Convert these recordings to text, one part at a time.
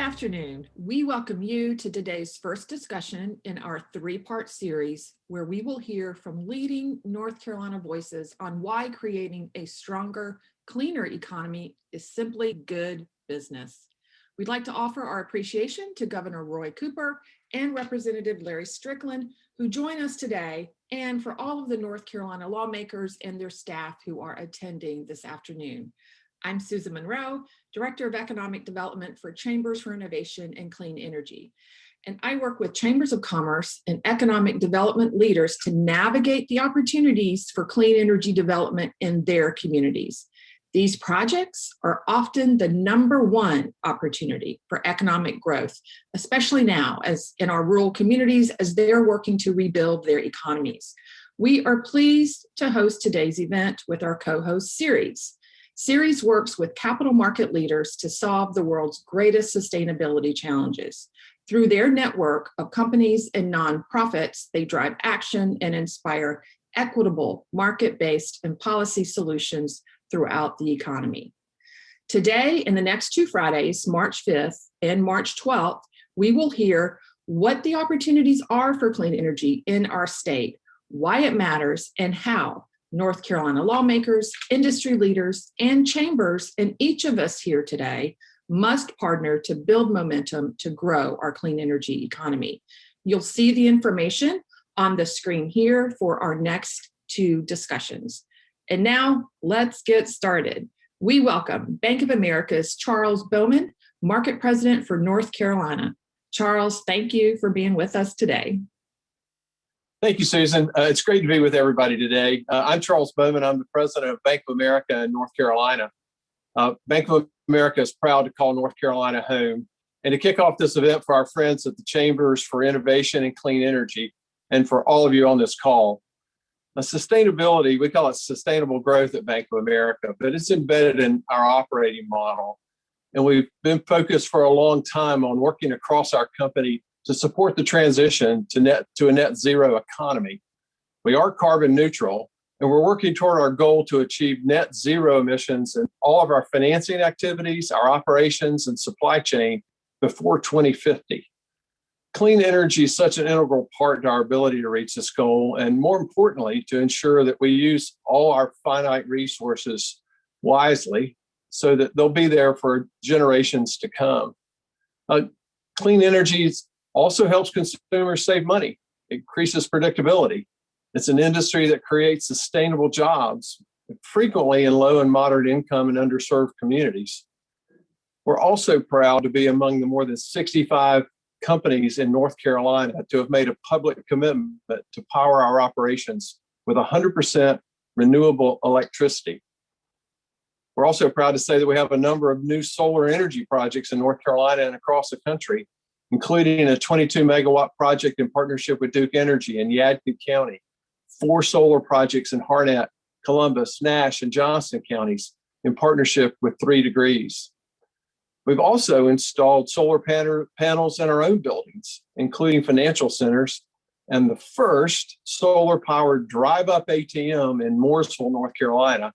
afternoon. We welcome you to today's first discussion in our three-part series, where we will hear from leading North Carolina voices on why creating a stronger, cleaner economy is simply good business. We'd like to offer our appreciation to Governor Roy Cooper and Representative Larry Strickland, who join us today, and for all of the North Carolina lawmakers and their staff who are attending this afternoon. I'm Susan Monroe, Director of Economic Development for Chambers for Innovation and Clean Energy. And I work with Chambers of Commerce and economic development leaders to navigate the opportunities for clean energy development in their communities. These projects are often the number one opportunity for economic growth, especially now as in our rural communities as they're working to rebuild their economies. We are pleased to host today's event with our co-host Ceres. Ceres works with capital market leaders to solve the world's greatest sustainability challenges. Through their network of companies and nonprofits, they drive action and inspire equitable, market-based, and policy solutions throughout the economy. Today and the next two Fridays, March 5th and March 12th, we will hear what the opportunities are for clean energy in our state, why it matters, and how North Carolina lawmakers, industry leaders, and chambers, and each of us here today must partner to build momentum to grow our clean energy economy. You'll see the information on the screen here for our next two discussions. And now let's get started. We welcome Bank of America's Charles Bowman, Market President for North Carolina. Charles, thank you for being with us today. Thank you, Susan. It's great to be with everybody today. I'm Charles Bowman. I'm the president of Bank of America in North Carolina. Bank of America is proud to call North Carolina home. And to kick off this event for our friends at the Chambers for Innovation and Clean Energy, and for all of you on this call, sustainability, we call it sustainable growth at Bank of America, but it's embedded in our operating model. And we've been focused for a long time on working across our company to support the transition to a net zero economy. We are carbon neutral, and we're working toward our goal to achieve net zero emissions in all of our financing activities, our operations, and supply chain before 2050. Clean energy is such an integral part to our ability to reach this goal, and more importantly, to ensure that we use all our finite resources wisely so that they'll be there for generations to come. Clean energy also helps consumers save money. It increases predictability. It's an industry that creates sustainable jobs, frequently in low and moderate income and underserved communities. We're also proud to be among the more than 65 companies in North Carolina to have made a public commitment to power our operations with 100% renewable electricity. We're also proud to say that we have a number of new solar energy projects in North Carolina and across the country, including a 22 megawatt project in partnership with Duke Energy in Yadkin County, 4 solar projects in Harnett, Columbus, Nash, and Johnston counties in partnership with 3 Degrees. We've also installed solar panels in our own buildings, including financial centers, and the first solar-powered drive-up ATM in Mooresville, North Carolina,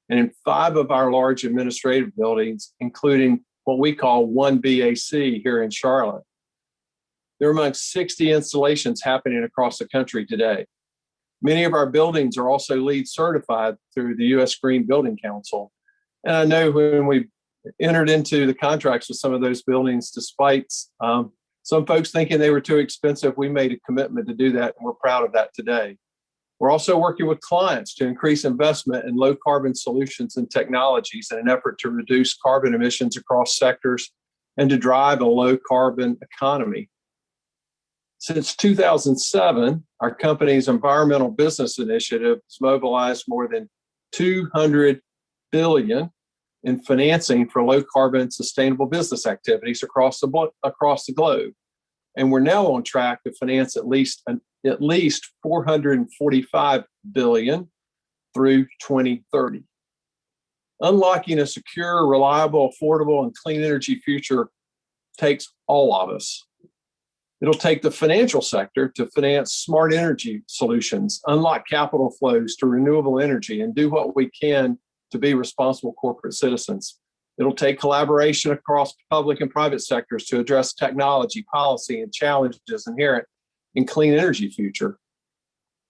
and in 5 of our large administrative buildings, including what we call 1BAC here in Charlotte. There are among 60 installations happening across the country today. Many of our buildings are also LEED certified through the U.S. Green Building Council. And I know when we entered into the contracts with some of those buildings, despite some folks thinking they were too expensive, we made a commitment to do that, and we're proud of that today. We're also working with clients to increase investment in low carbon solutions and technologies in an effort to reduce carbon emissions across sectors and to drive a low carbon economy. Since 2007, our company's environmental business initiative has mobilized more than $200 billion in financing for low carbon sustainable business activities across the globe. And we're now on track to finance at least $445 billion through 2030. Unlocking a secure, reliable, affordable, and clean energy future takes all of us. It'll take the financial sector to finance smart energy solutions, unlock capital flows to renewable energy, and do what we can to be responsible corporate citizens. It'll take collaboration across public and private sectors to address technology, policy, and challenges inherent in clean energy future.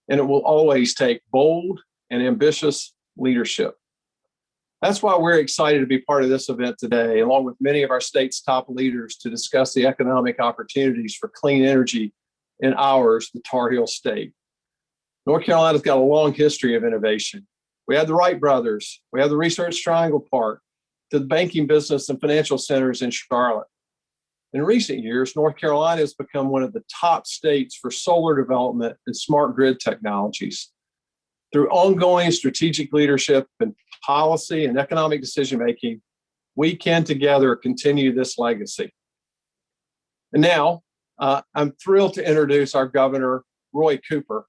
And it will always take bold and ambitious leadership. That's why we're excited to be part of this event today, along with many of our state's top leaders, to discuss the economic opportunities for clean energy in ours, the Tar Heel State. North Carolina's got a long history of innovation. We have the Wright brothers, we have the Research Triangle Park, the banking business and financial centers in Charlotte. In recent years, North Carolina has become one of the top states for solar development and smart grid technologies. Through ongoing strategic leadership and policy and economic decision-making, we can together continue this legacy. And now, I'm thrilled to introduce our Governor, Roy Cooper.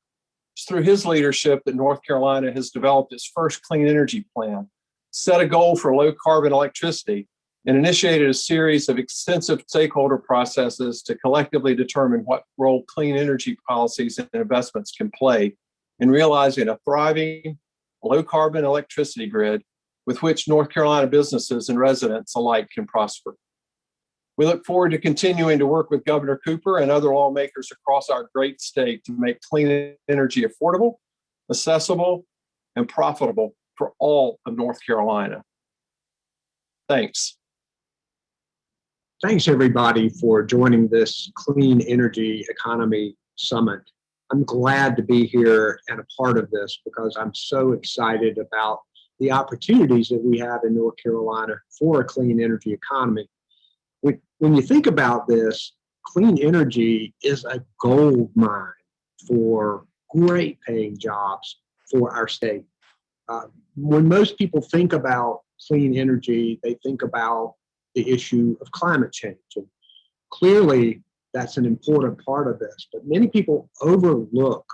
It's through his leadership that North Carolina has developed its first clean energy plan, set a goal for low carbon electricity, and initiated a series of extensive stakeholder processes to collectively determine what role clean energy policies and investments can play in realizing a thriving, low-carbon electricity grid with which North Carolina businesses and residents alike can prosper. We look forward to continuing to work with Governor Cooper and other lawmakers across our great state to make clean energy affordable, accessible, and profitable for all of North Carolina. Thanks. Thanks, everybody, for joining this Clean Energy Economy Summit. I'm glad to be here and a part of this because I'm so excited about the opportunities that we have in North Carolina for a clean energy economy. When you think about this, clean energy is a gold mine for great paying jobs for our state. When most people think about clean energy, they think about the issue of climate change. And clearly, that's an important part of this, but many people overlook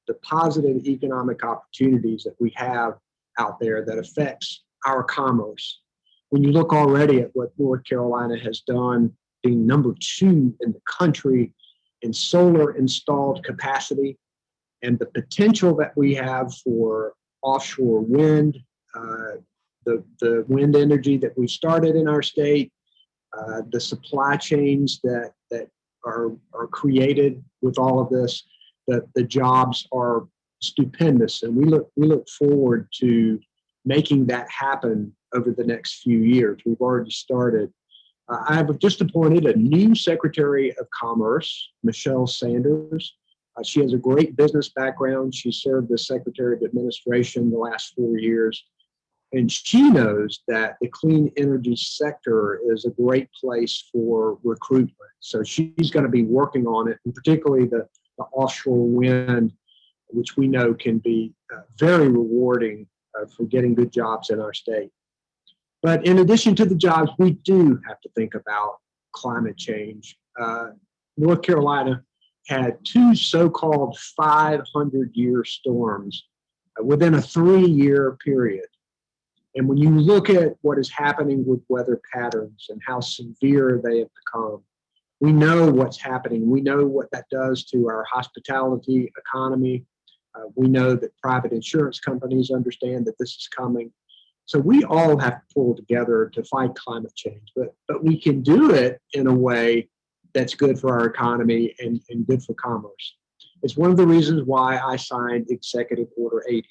the positive economic opportunities that we have out there that affects our commerce. When you look already at what North Carolina has done, being number 2 in the country in solar installed capacity, and the potential that we have for offshore wind, the wind energy that we started in our state, the supply chains that are created with all of this, the jobs are stupendous, and we look forward to making that happen over the next few years. We've already started. I have just appointed a new Secretary of Commerce, Michelle Sanders. She has a great business background. She served as Secretary of Administration the last 4 years. And she knows that the clean energy sector is a great place for recruitment. So she's going to be working on it, and particularly the offshore wind, which we know can be very rewarding for getting good jobs in our state. But in addition to the jobs, we do have to think about climate change. North Carolina had 2 so-called 500-year storms within a 3-year period. And when you look at what is happening with weather patterns and how severe they have become, we know what's happening. We know what that does to our hospitality economy. We know that private insurance companies understand that this is coming. So we all have to pull together to fight climate change, but we can do it in a way that's good for our economy and good for commerce. It's one of the reasons why I signed Executive Order 80.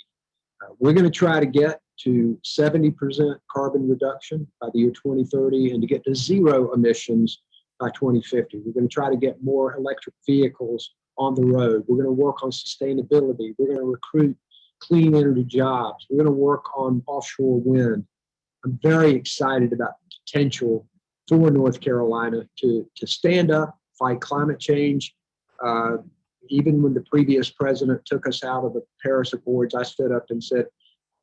We're going to try to get to 70% carbon reduction by the year 2030 and to get to 0 emissions by 2050. We're going to try to get more electric vehicles on the road. We're going to work on sustainability. We're going to recruit clean energy jobs. We're going to work on offshore wind. I'm very excited about the potential for North Carolina to stand up, fight climate change. Even when the previous president took us out of the Paris Accords, I stood up and said,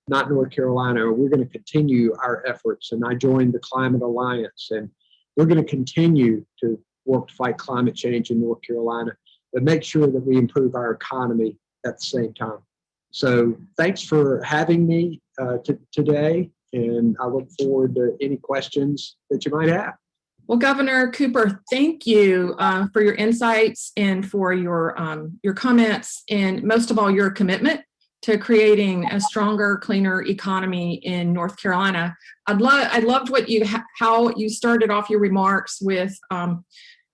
not North Carolina, we're going to continue our efforts. And I joined the Climate Alliance, and we're going to continue to work to fight climate change in North Carolina, but make sure that we improve our economy at the same time. So thanks for having me today, and I look forward to any questions that you might have. Well, Governor Cooper, thank you for your insights and for your comments, and most of all, your commitment to creating a stronger, cleaner economy in North Carolina. I loved how you started off your remarks with,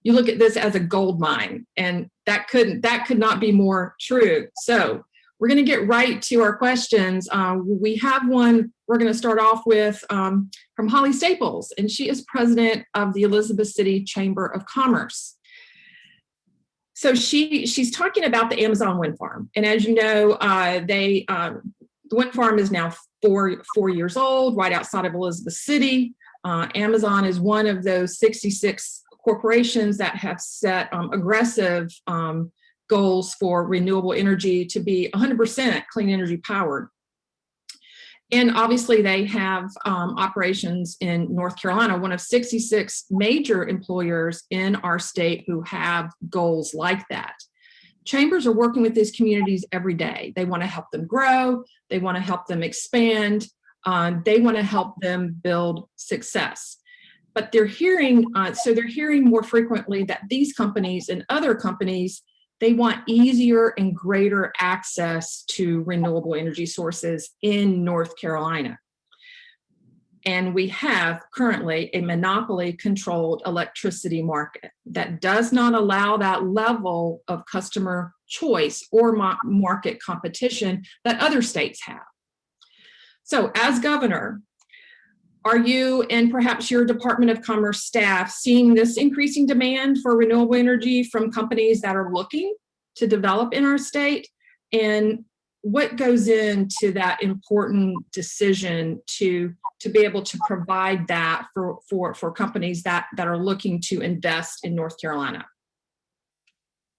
you look at this as a gold mine, and that could not be more true. So we're going to get right to our questions. We have one we're going to start off with from Holly Staples, and she is president of the Elizabeth City Chamber of Commerce. So she's talking about the Amazon wind farm, and as you know, the wind farm is now four years old, right outside of Elizabeth City. Amazon is one of those 66 corporations that have set aggressive goals for renewable energy to be 100% clean energy powered. And obviously they have operations in North Carolina, one of 66 major employers in our state who have goals like that. Chambers are working with these communities every day. They want to help them grow. They want to help them expand. They want to help them build success. But they're hearing more frequently that these companies and other companies, they want easier and greater access to renewable energy sources in North Carolina. And we have currently a monopoly-controlled electricity market that does not allow that level of customer choice or market competition that other states have. So as governor, are you and perhaps your Department of Commerce staff seeing this increasing demand for renewable energy from companies that are looking to develop in our state? And what goes into that important decision to be able to provide that for companies that are looking to invest in North Carolina?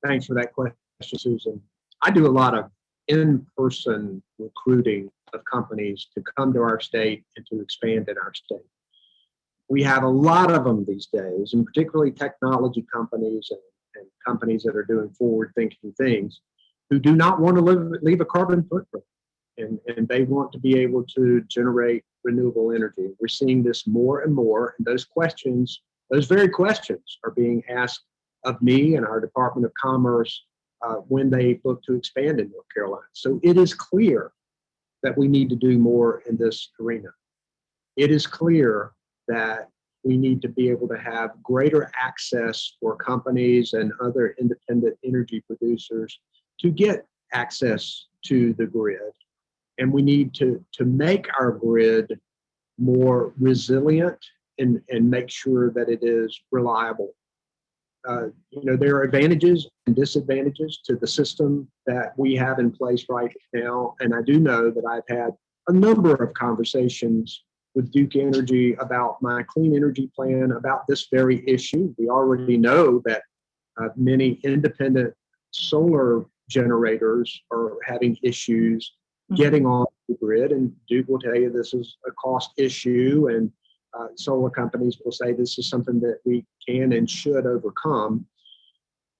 Thanks for that question, Susan. I do a lot of in-person recruiting of companies to come to our state and to expand in our state. We have a lot of them these days, and particularly technology companies and companies that are doing forward-thinking things who do not want to leave a carbon footprint, and they want to be able to generate renewable energy. We're seeing this more and more, and those very questions are being asked of me and our Department of Commerce when they look to expand in North Carolina. So it is clear that we need to do more in this arena. It is clear that we need to be able to have greater access for companies and other independent energy producers to get access to the grid. And we need to make our grid more resilient and make sure that it is reliable. There are advantages and disadvantages to the system that we have in place right now. And I do know that I've had a number of conversations with Duke Energy about my clean energy plan, about this very issue. We already know that many independent solar generators are having issues getting on the grid, and Duke will tell you this is a cost issue, and solar companies will say this is something that we can and should overcome.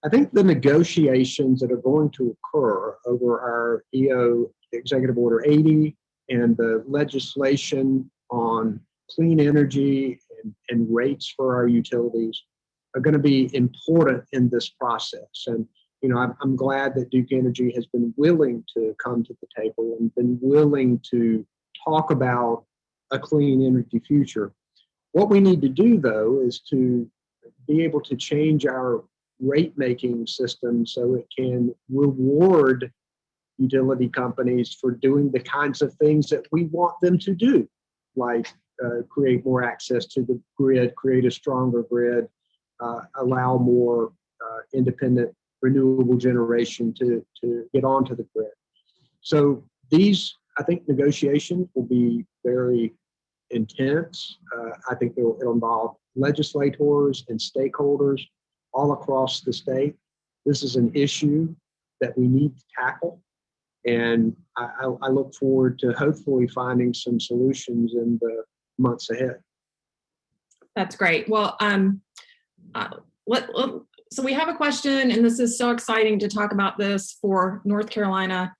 I think the negotiations that are going to occur over our EO Executive Order 80 and the legislation on clean energy and rates for our utilities are going to be important in this process. And I'm glad that Duke Energy has been willing to come to the table and been willing to talk about a clean energy future. What we need to do, though, is to be able to change our rate-making system so it can reward utility companies for doing the kinds of things that we want them to do, like create more access to the grid, create a stronger grid, allow more independent renewable generation to get onto the grid. So these, I think, negotiations will be very intense. I think it'll involve legislators and stakeholders all across the state. This is an issue that we need to tackle, and I look forward to hopefully finding some solutions in the months ahead. That's great. Well, so we have a question, and this is so exciting to talk about this for North Carolina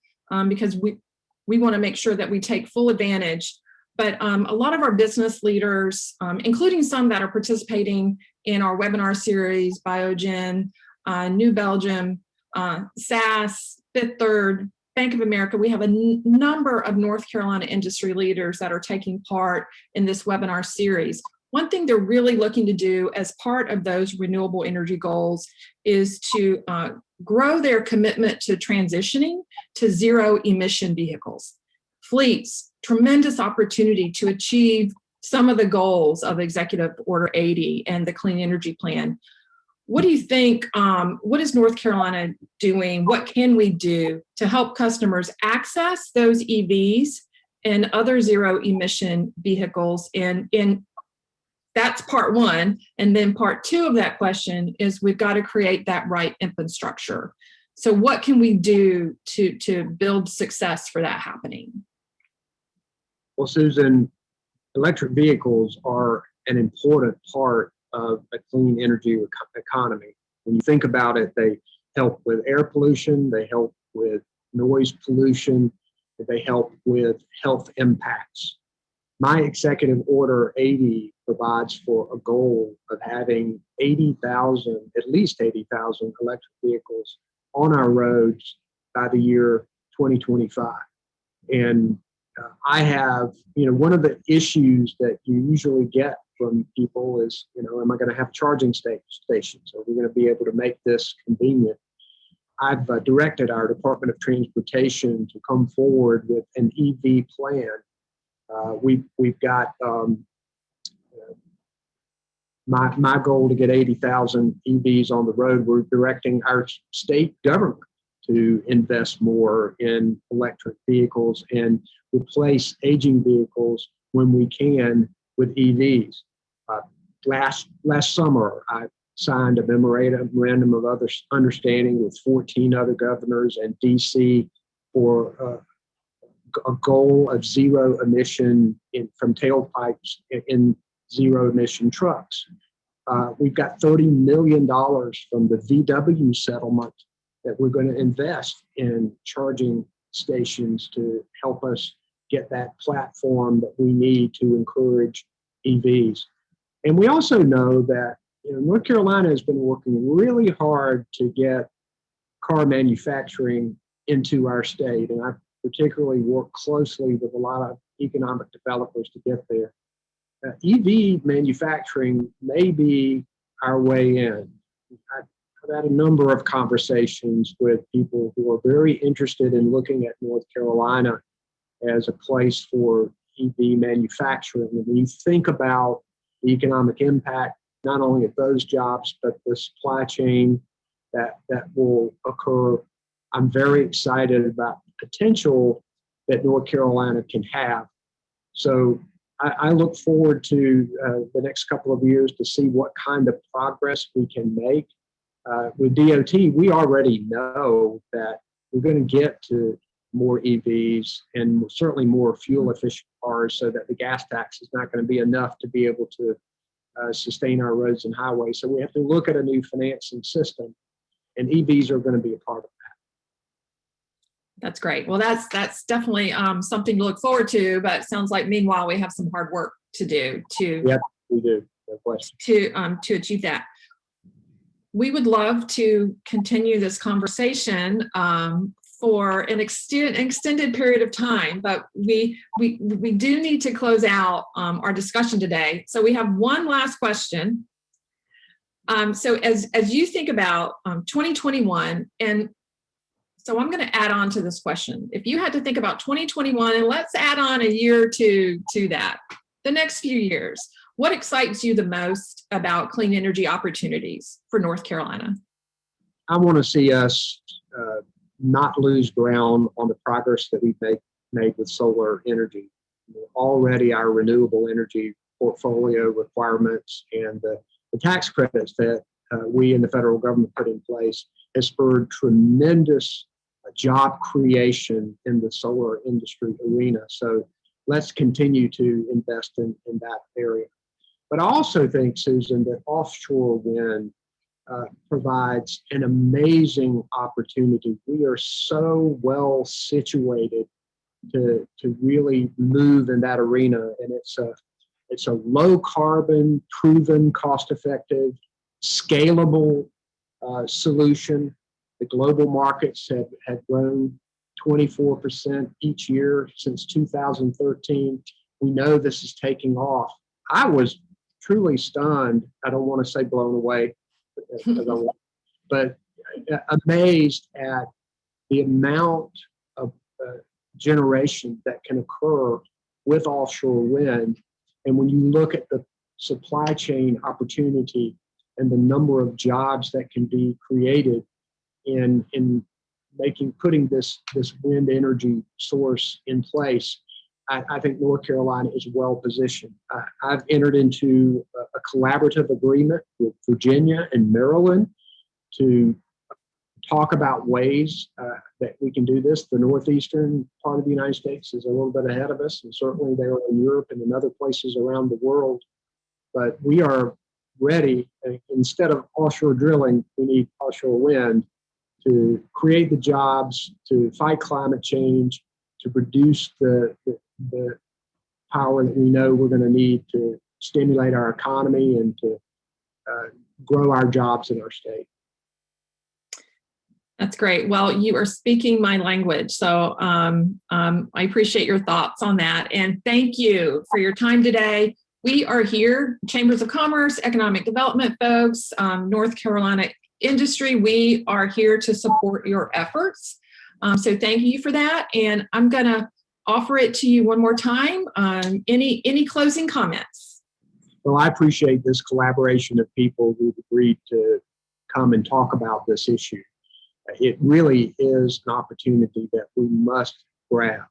because we want to make sure that we take full advantage. But a lot of our business leaders, including some that are participating in our webinar series, Biogen, New Belgium, SAS, Fifth Third, Bank of America, we have a number of North Carolina industry leaders that are taking part in this webinar series. One thing they're really looking to do as part of those renewable energy goals is to grow their commitment to transitioning to zero emission vehicles. Fleets, tremendous opportunity to achieve some of the goals of Executive Order 80 and the Clean Energy Plan. What do you think, what is North Carolina doing? What can we do to help customers access those EVs and other zero emission vehicles? And that's part one. And then part two of that question is we've got to create that right infrastructure. So what can we do to build success for that happening? Well, Susan, electric vehicles are an important part of a clean energy economy. When you think about it, they help with air pollution, they help with noise pollution, they help with health impacts. My Executive Order 80 provides for a goal of having 80,000, at least 80,000 electric vehicles on our roads by the year 2025. And I have, one of the issues that you usually get from people is, am I going to have charging stations? Are we going to be able to make this convenient? I've directed our Department of Transportation to come forward with an EV plan. We've got my goal to get 80,000 EVs on the road. We're directing our state government to invest more in electric vehicles and replace aging vehicles when we can with EVs. Last summer, I signed a memorandum of understanding with 14 other governors and DC for a goal of zero emission from tailpipes in zero emission trucks. We've got $30 million from the VW settlement that we're going to invest in charging stations to help us get that platform that we need to encourage EVs. And we also know that North Carolina has been working really hard to get car manufacturing into our state. And I've particularly worked closely with a lot of economic developers to get there. EV manufacturing may be our way in. I've had a number of conversations with people who are very interested in looking at North Carolina as a place for EV manufacturing. And when you think about the economic impact, not only of those jobs, but the supply chain that will occur, I'm very excited about the potential that North Carolina can have. So I look forward to the next couple of years to see what kind of progress we can make. With DOT, we already know that we're going to get to more EVs and certainly more fuel efficient cars so that the gas tax is not going to be enough to be able to sustain our roads and highways. So we have to look at a new financing system, and EVs are going to be a part of that. That's great. Well, that's definitely something to look forward to, but it sounds like meanwhile we have some hard work to do Yep, we do. No question. To achieve that. We would love to continue this conversation for an extended period of time, but we do need to close out our discussion today. So we have one last question. So as you think about 2021, and so I'm going to add on to this question. If you had to think about 2021, and let's add on a year or two to that, the next few years, what excites you the most about clean energy opportunities for North Carolina? I want to see us not lose ground on the progress that we've made with solar energy. Already our renewable energy portfolio requirements and the tax credits that we and the federal government put in place has spurred tremendous job creation in the solar industry arena. So let's continue to invest in that area. But I also think, Susan, that offshore wind provides an amazing opportunity. We are so well situated to really move in that arena, and it's a low carbon, proven, cost-effective, scalable solution. The global markets have grown 24% each year since 2013. We know this is taking off. I was truly stunned. I don't want to say blown away, but amazed at the amount of generation that can occur with offshore wind. And when you look at the supply chain opportunity and the number of jobs that can be created in putting this wind energy source in place, I think North Carolina is well positioned. I've entered into a collaborative agreement with Virginia and Maryland to talk about ways that we can do this. The northeastern part of the United States is a little bit ahead of us, and certainly they are in Europe and in other places around the world. But we are ready. Instead of offshore drilling, we need offshore wind to create the jobs, to fight climate change, to produce the power that we know we're going to need to stimulate our economy and to grow our jobs in our state. That's great. Well, you are speaking my language. So I appreciate your thoughts on that. And thank you for your time today. We are here, Chambers of Commerce, Economic Development folks, North Carolina industry. We are here to support your efforts. So thank you for that. And I'm going to offer it to you one more time. Any closing comments? Well, I appreciate this collaboration of people who've agreed to come and talk about this issue. It really is an opportunity that we must grab.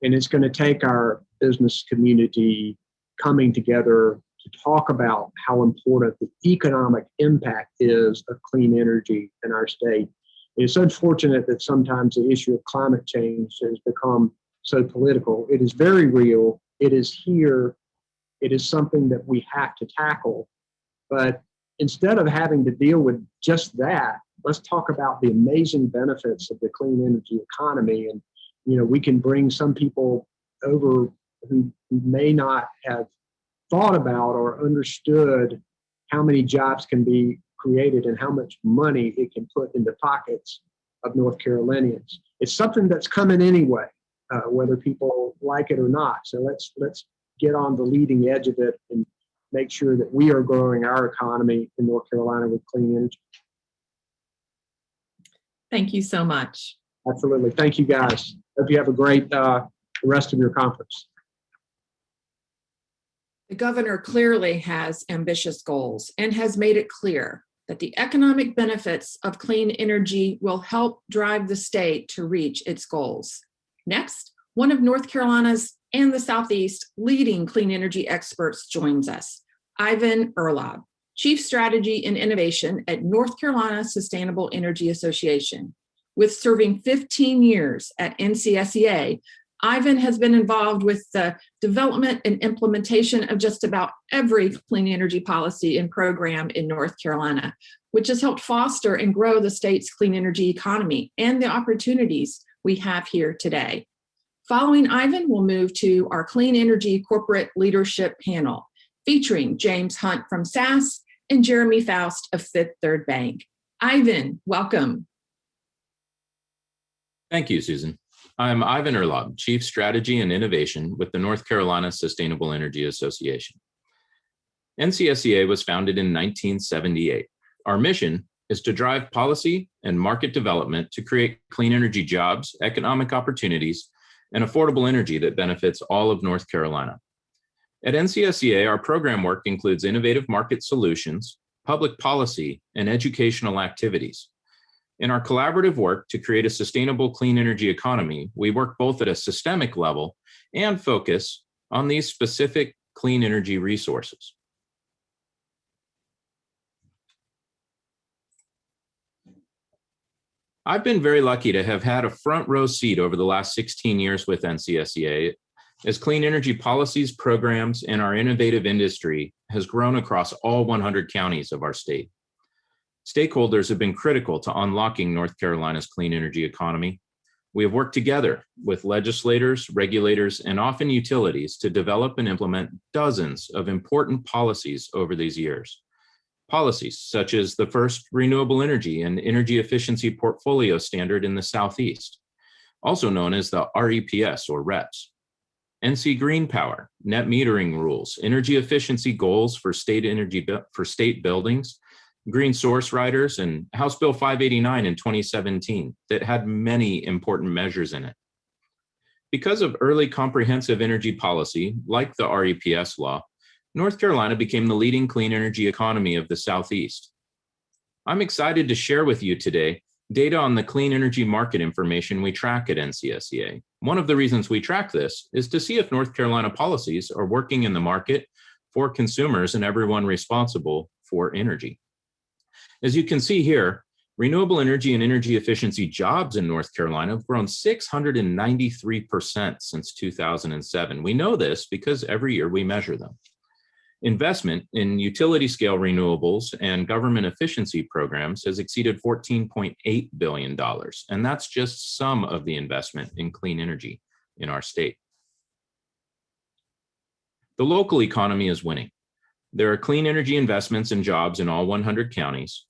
And it's going to take our business community coming together to talk about how important the economic impact is of clean energy in our state. It's unfortunate that sometimes the issue of climate change has become so political. It is very real. It is here. It is something that we have to tackle. But instead of having to deal with just that, let's talk about the amazing benefits of the clean energy economy. And, we can bring some people over who may not have thought about or understood how many jobs can be created and how much money it can put in the pockets of North Carolinians. It's something that's coming anyway, whether people like it or not. So let's get on the leading edge of it and make sure that we are growing our economy in North Carolina with clean energy. Thank you so much. Absolutely. Thank you, guys. Hope you have a great rest of your conference. The governor clearly has ambitious goals and has made it clear that the economic benefits of clean energy will help drive the state to reach its goals. Next, one of North Carolina's and the Southeast leading clean energy experts joins us, Ivan Urlaub, Chief Strategy and Innovation at North Carolina Sustainable Energy Association. With serving 15 years at NCSEA, Ivan has been involved with the development and implementation of just about every clean energy policy and program in North Carolina, which has helped foster and grow the state's clean energy economy and the opportunities we have here today. Following Ivan, we'll move to our Clean Energy Corporate Leadership Panel, featuring James Hunt from SAS and Jeremy Faust of Fifth Third Bank. Ivan, welcome. Thank you, Susan. I'm Ivan Urlaub, Chief Strategy and Innovation with the North Carolina Sustainable Energy Association. NCSEA was founded in 1978. Our mission is to drive policy and market development to create clean energy jobs, economic opportunities, and affordable energy that benefits all of North Carolina. At NCSEA, our program work includes innovative market solutions, public policy, and educational activities. In our collaborative work to create a sustainable clean energy economy, we work both at a systemic level and focus on these specific clean energy resources. I've been very lucky to have had a front row seat over the last 16 years with NCSEA as clean energy policies, programs, and our innovative industry has grown across all 100 counties of our state. Stakeholders have been critical to unlocking North Carolina's clean energy economy. We have worked together with legislators, regulators, and often utilities to develop and implement dozens of important policies over these years. Policies such as the first renewable energy and energy efficiency portfolio standard in the Southeast, also known as the REPS or REPS. NC Green Power, net metering rules, energy efficiency goals for state buildings, green source riders, and House Bill 589 in 2017 that had many important measures in it. Because of early comprehensive energy policy, like the REPS law, North Carolina became the leading clean energy economy of the Southeast. I'm excited to share with you today data on the clean energy market information we track at NCSEA. One of the reasons we track this is to see if North Carolina policies are working in the market for consumers and everyone responsible for energy. As you can see here, renewable energy and energy efficiency jobs in North Carolina have grown 693% since 2007. We know this because every year we measure them. Investment in utility scale renewables and government efficiency programs has exceeded $14.8 billion. And that's just some of the investment in clean energy in our state. The local economy is winning. There are clean energy investments and jobs in all 100 counties.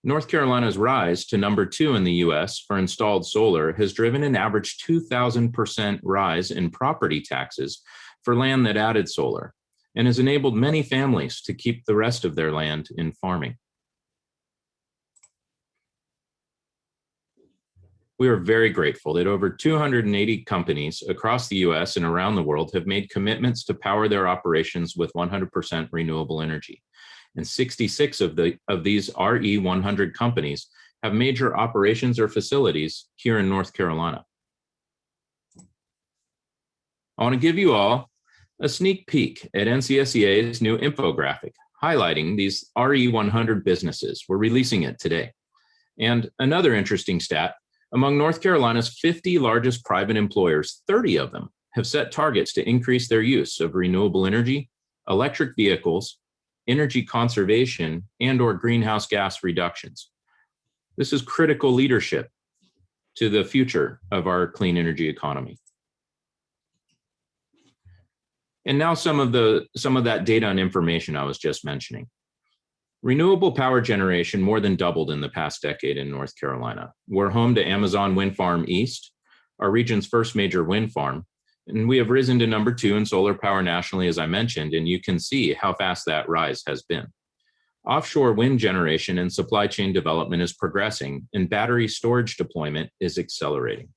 North Carolina's rise to number 2 in the US for installed solar has driven an average 2,000% rise in property taxes for land that added solar, and has enabled many families to keep the rest of their land in farming. We are very grateful that over 280 companies across the US and around the world have made commitments to power their operations with 100% renewable energy. And 66 of these RE100 companies have major operations or facilities here in North Carolina. I want to give you all a sneak peek at NCSEA's new infographic highlighting these RE100 businesses. We're releasing it today. And another interesting stat, among North Carolina's 50 largest private employers, 30 of them have set targets to increase their use of renewable energy, electric vehicles, energy conservation, and/or greenhouse gas reductions. This is critical leadership to the future of our clean energy economy. And now some of that data and information I was just mentioning. Renewable power generation more than doubled in the past decade in North Carolina. We're home to Amazon Wind Farm East, our region's first major wind farm, and we have risen to number 2 in solar power nationally, as I mentioned, and you can see how fast that rise has been. Offshore wind generation and supply chain development is progressing, and battery storage deployment is accelerating.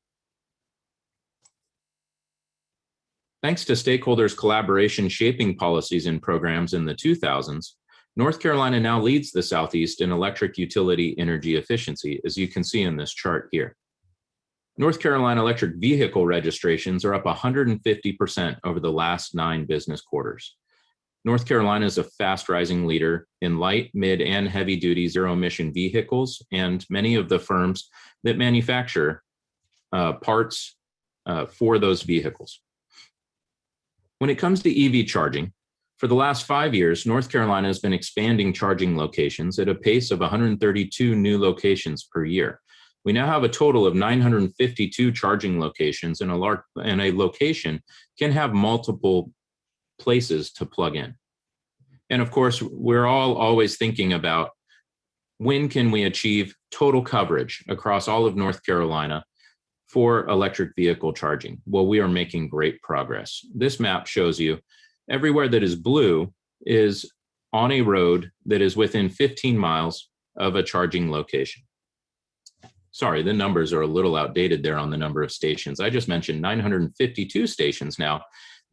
Thanks to stakeholders' collaboration shaping policies and programs in the 2000s, North Carolina now leads the Southeast in electric utility energy efficiency, as you can see in this chart here. North Carolina electric vehicle registrations are up 150% over the last 9 business quarters. North Carolina is a fast rising leader in light, mid, and heavy duty zero emission vehicles, and many of the firms that manufacture parts for those vehicles. When it comes to EV charging, for the last 5 years, North Carolina has been expanding charging locations at a pace of 132 new locations per year. We now have a total of 952 charging locations, and a location can have multiple places to plug in. And of course, we're all always thinking about when can we achieve total coverage across all of North Carolina for electric vehicle charging. Well, we are making great progress. This map shows you everywhere that is blue is on a road that is within 15 miles of a charging location. Sorry, the numbers are a little outdated there on the number of stations. I just mentioned 952 stations now.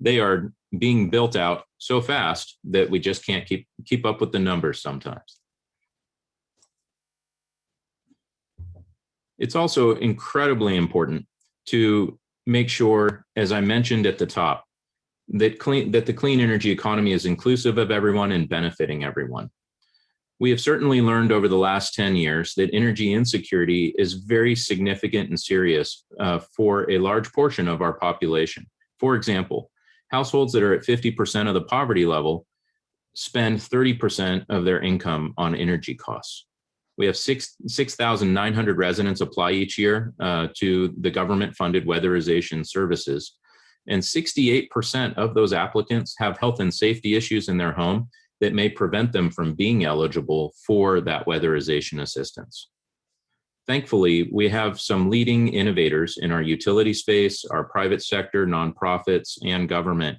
They are being built out so fast that we just can't keep up with the numbers sometimes. It's also incredibly important to make sure, as I mentioned at the top, that the clean energy economy is inclusive of everyone and benefiting everyone. We have certainly learned over the last 10 years that energy insecurity is very significant and serious for a large portion of our population. For example, households that are at 50% of the poverty level spend 30% of their income on energy costs. We have 6,900 residents apply each year to the government-funded weatherization services, and 68% of those applicants have health and safety issues in their home that may prevent them from being eligible for that weatherization assistance. Thankfully, we have some leading innovators in our utility space, our private sector, nonprofits, and government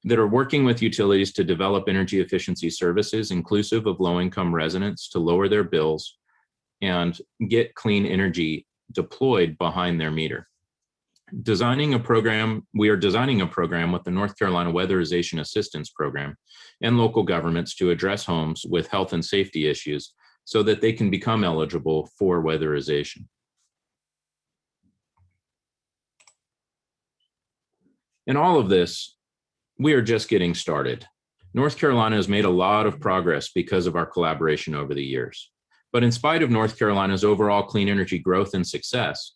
that are working with utilities to develop energy efficiency services inclusive of low-income residents to lower their bills and get clean energy deployed behind their meter. We are designing a program with the North Carolina Weatherization Assistance Program and local governments to address homes with health and safety issues so that they can become eligible for weatherization. In all of this, we are just getting started. North Carolina has made a lot of progress because of our collaboration over the years. But in spite of North Carolina's overall clean energy growth and success,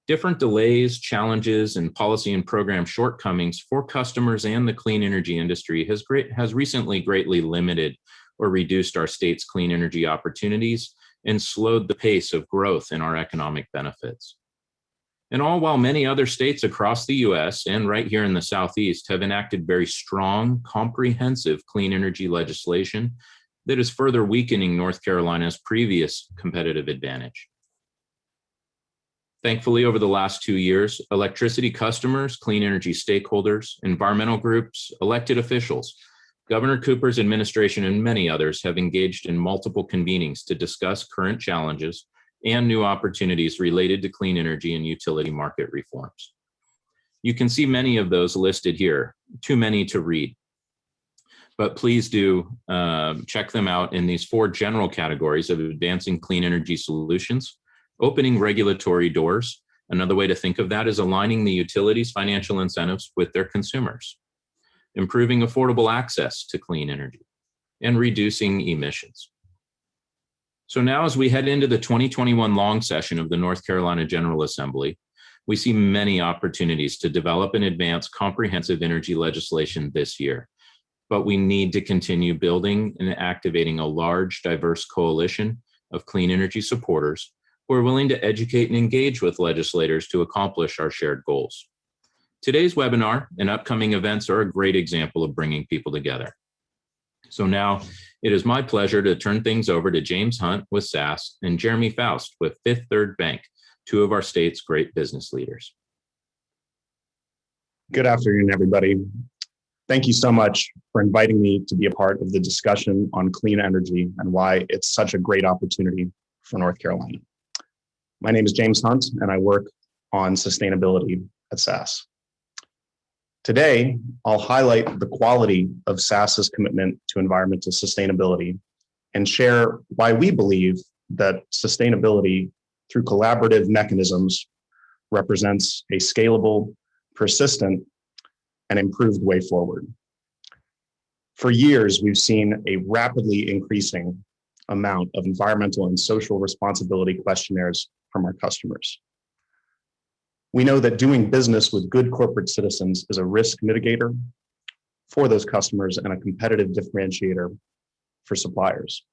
different delays, challenges, and policy and program shortcomings for customers and the clean energy industry has recently greatly limited or reduced our state's clean energy opportunities and slowed the pace of growth in our economic benefits. And all while many other states across the US and right here in the Southeast have enacted very strong, comprehensive clean energy legislation that is further weakening North Carolina's previous competitive advantage. Thankfully, over the last 2 years, electricity customers, clean energy stakeholders, environmental groups, elected officials, Governor Cooper's administration, and many others have engaged in multiple convenings to discuss current challenges and new opportunities related to clean energy and utility market reforms. You can see many of those listed here, too many to read. But please do check them out in these 4 general categories of advancing clean energy solutions, opening regulatory doors. Another way to think of that is aligning the utilities' financial incentives with their consumers, improving affordable access to clean energy, and reducing emissions. So now as we head into the 2021 long session of the North Carolina General Assembly, we see many opportunities to develop and advance comprehensive energy legislation this year. But we need to continue building and activating a large, diverse coalition of clean energy supporters who are willing to educate and engage with legislators to accomplish our shared goals. Today's webinar and upcoming events are a great example of bringing people together. So now it is my pleasure to turn things over to James Hunt with SAS and Jeremy Faust with Fifth Third Bank, 2 of our state's great business leaders. Good afternoon, everybody. Thank you so much for inviting me to be a part of the discussion on clean energy and why it's such a great opportunity for North Carolina. My name is James Hunt, and I work on sustainability at SAS. Today, I'll highlight the quality of SAS's commitment to environmental sustainability and share why we believe that sustainability through collaborative mechanisms represents a scalable, persistent, and improved way forward. For years, we've seen a rapidly increasing amount of environmental and social responsibility questionnaires from our customers. We know that doing business with good corporate citizens is a risk mitigator for those customers and a competitive differentiator for suppliers.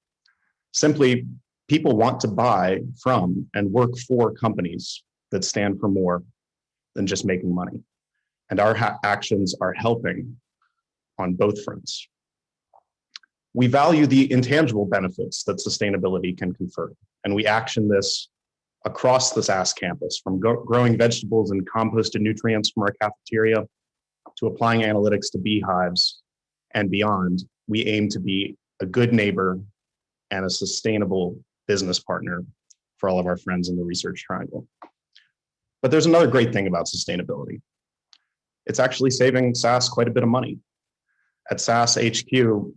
Simply, people want to buy from and work for companies that stand for more than just making money. And our actions are helping on both fronts. We value the intangible benefits that sustainability can confer, and we action this across the SAS campus, from growing vegetables and composted nutrients from our cafeteria to applying analytics to beehives and beyond. We aim to be a good neighbor and a sustainable business partner for all of our friends in the Research Triangle. But there's another great thing about sustainability. It's actually saving SAS quite a bit of money. At SAS HQ,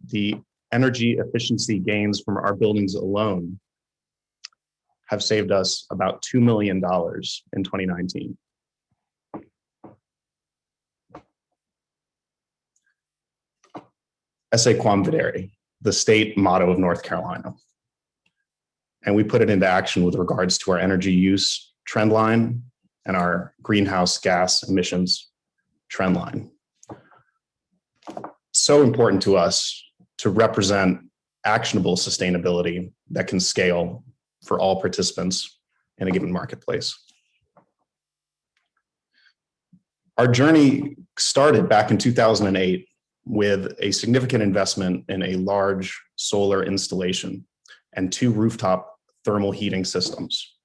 the energy efficiency gains from our buildings alone have saved us about $2 million in 2019. Esse quam videre, the state motto of North Carolina. And we put it into action with regards to our energy use trend line and our greenhouse gas emissions trend line. So important to us to represent actionable sustainability that can scale for all participants in a given marketplace. Our journey started back in 2008 with a significant investment in a large solar installation and 2 rooftop thermal heating systems.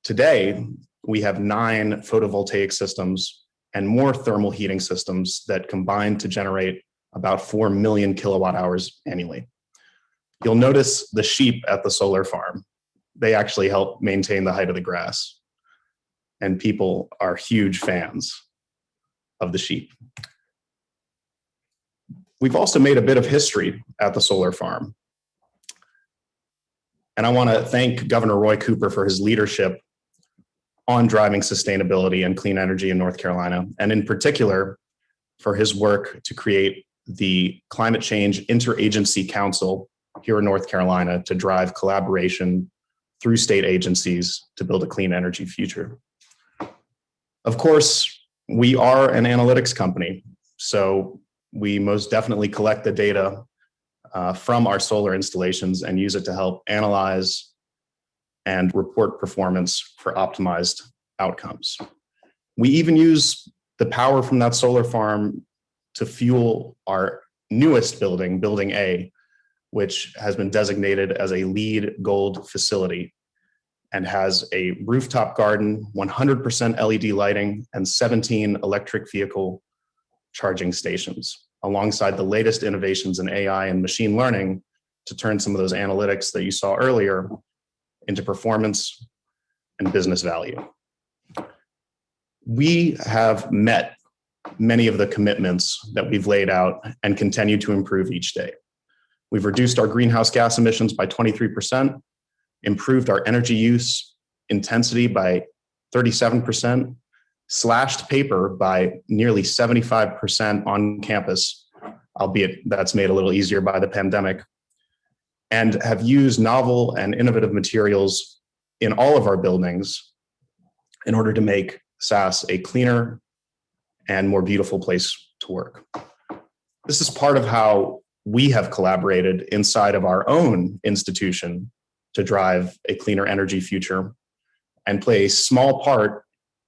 Today, we have 9 photovoltaic systems and more thermal heating systems that combine to generate about 4 million kilowatt hours annually. You'll notice the sheep at the solar farm. They actually help maintain the height of the grass. And people are huge fans of the sheep. We've also made a bit of history at the solar farm. And I want to thank Governor Roy Cooper for his leadership on driving sustainability and clean energy in North Carolina, and in particular for his work to create the Climate Change Interagency Council here in North Carolina to drive collaboration through state agencies to build a clean energy future. Of course, we are an analytics company, so we most definitely collect the data from our solar installations and use it to help analyze and report performance for optimized outcomes. We even use the power from that solar farm to fuel our newest building, Building A, which has been designated as a LEED Gold facility and has a rooftop garden, 100% LED lighting, and 17 electric vehicle charging stations, alongside the latest innovations in AI and machine learning to turn some of those analytics that you saw earlier into performance and business value. We have met many of the commitments that we've laid out and continue to improve each day. We've reduced our greenhouse gas emissions by 23%, improved our energy use intensity by 37%, slashed paper by nearly 75% on campus, albeit that's made a little easier by the pandemic, and have used novel and innovative materials in all of our buildings in order to make SAS a cleaner and more beautiful place to work. This is part of how we have collaborated inside of our own institution to drive a cleaner energy future and play a small part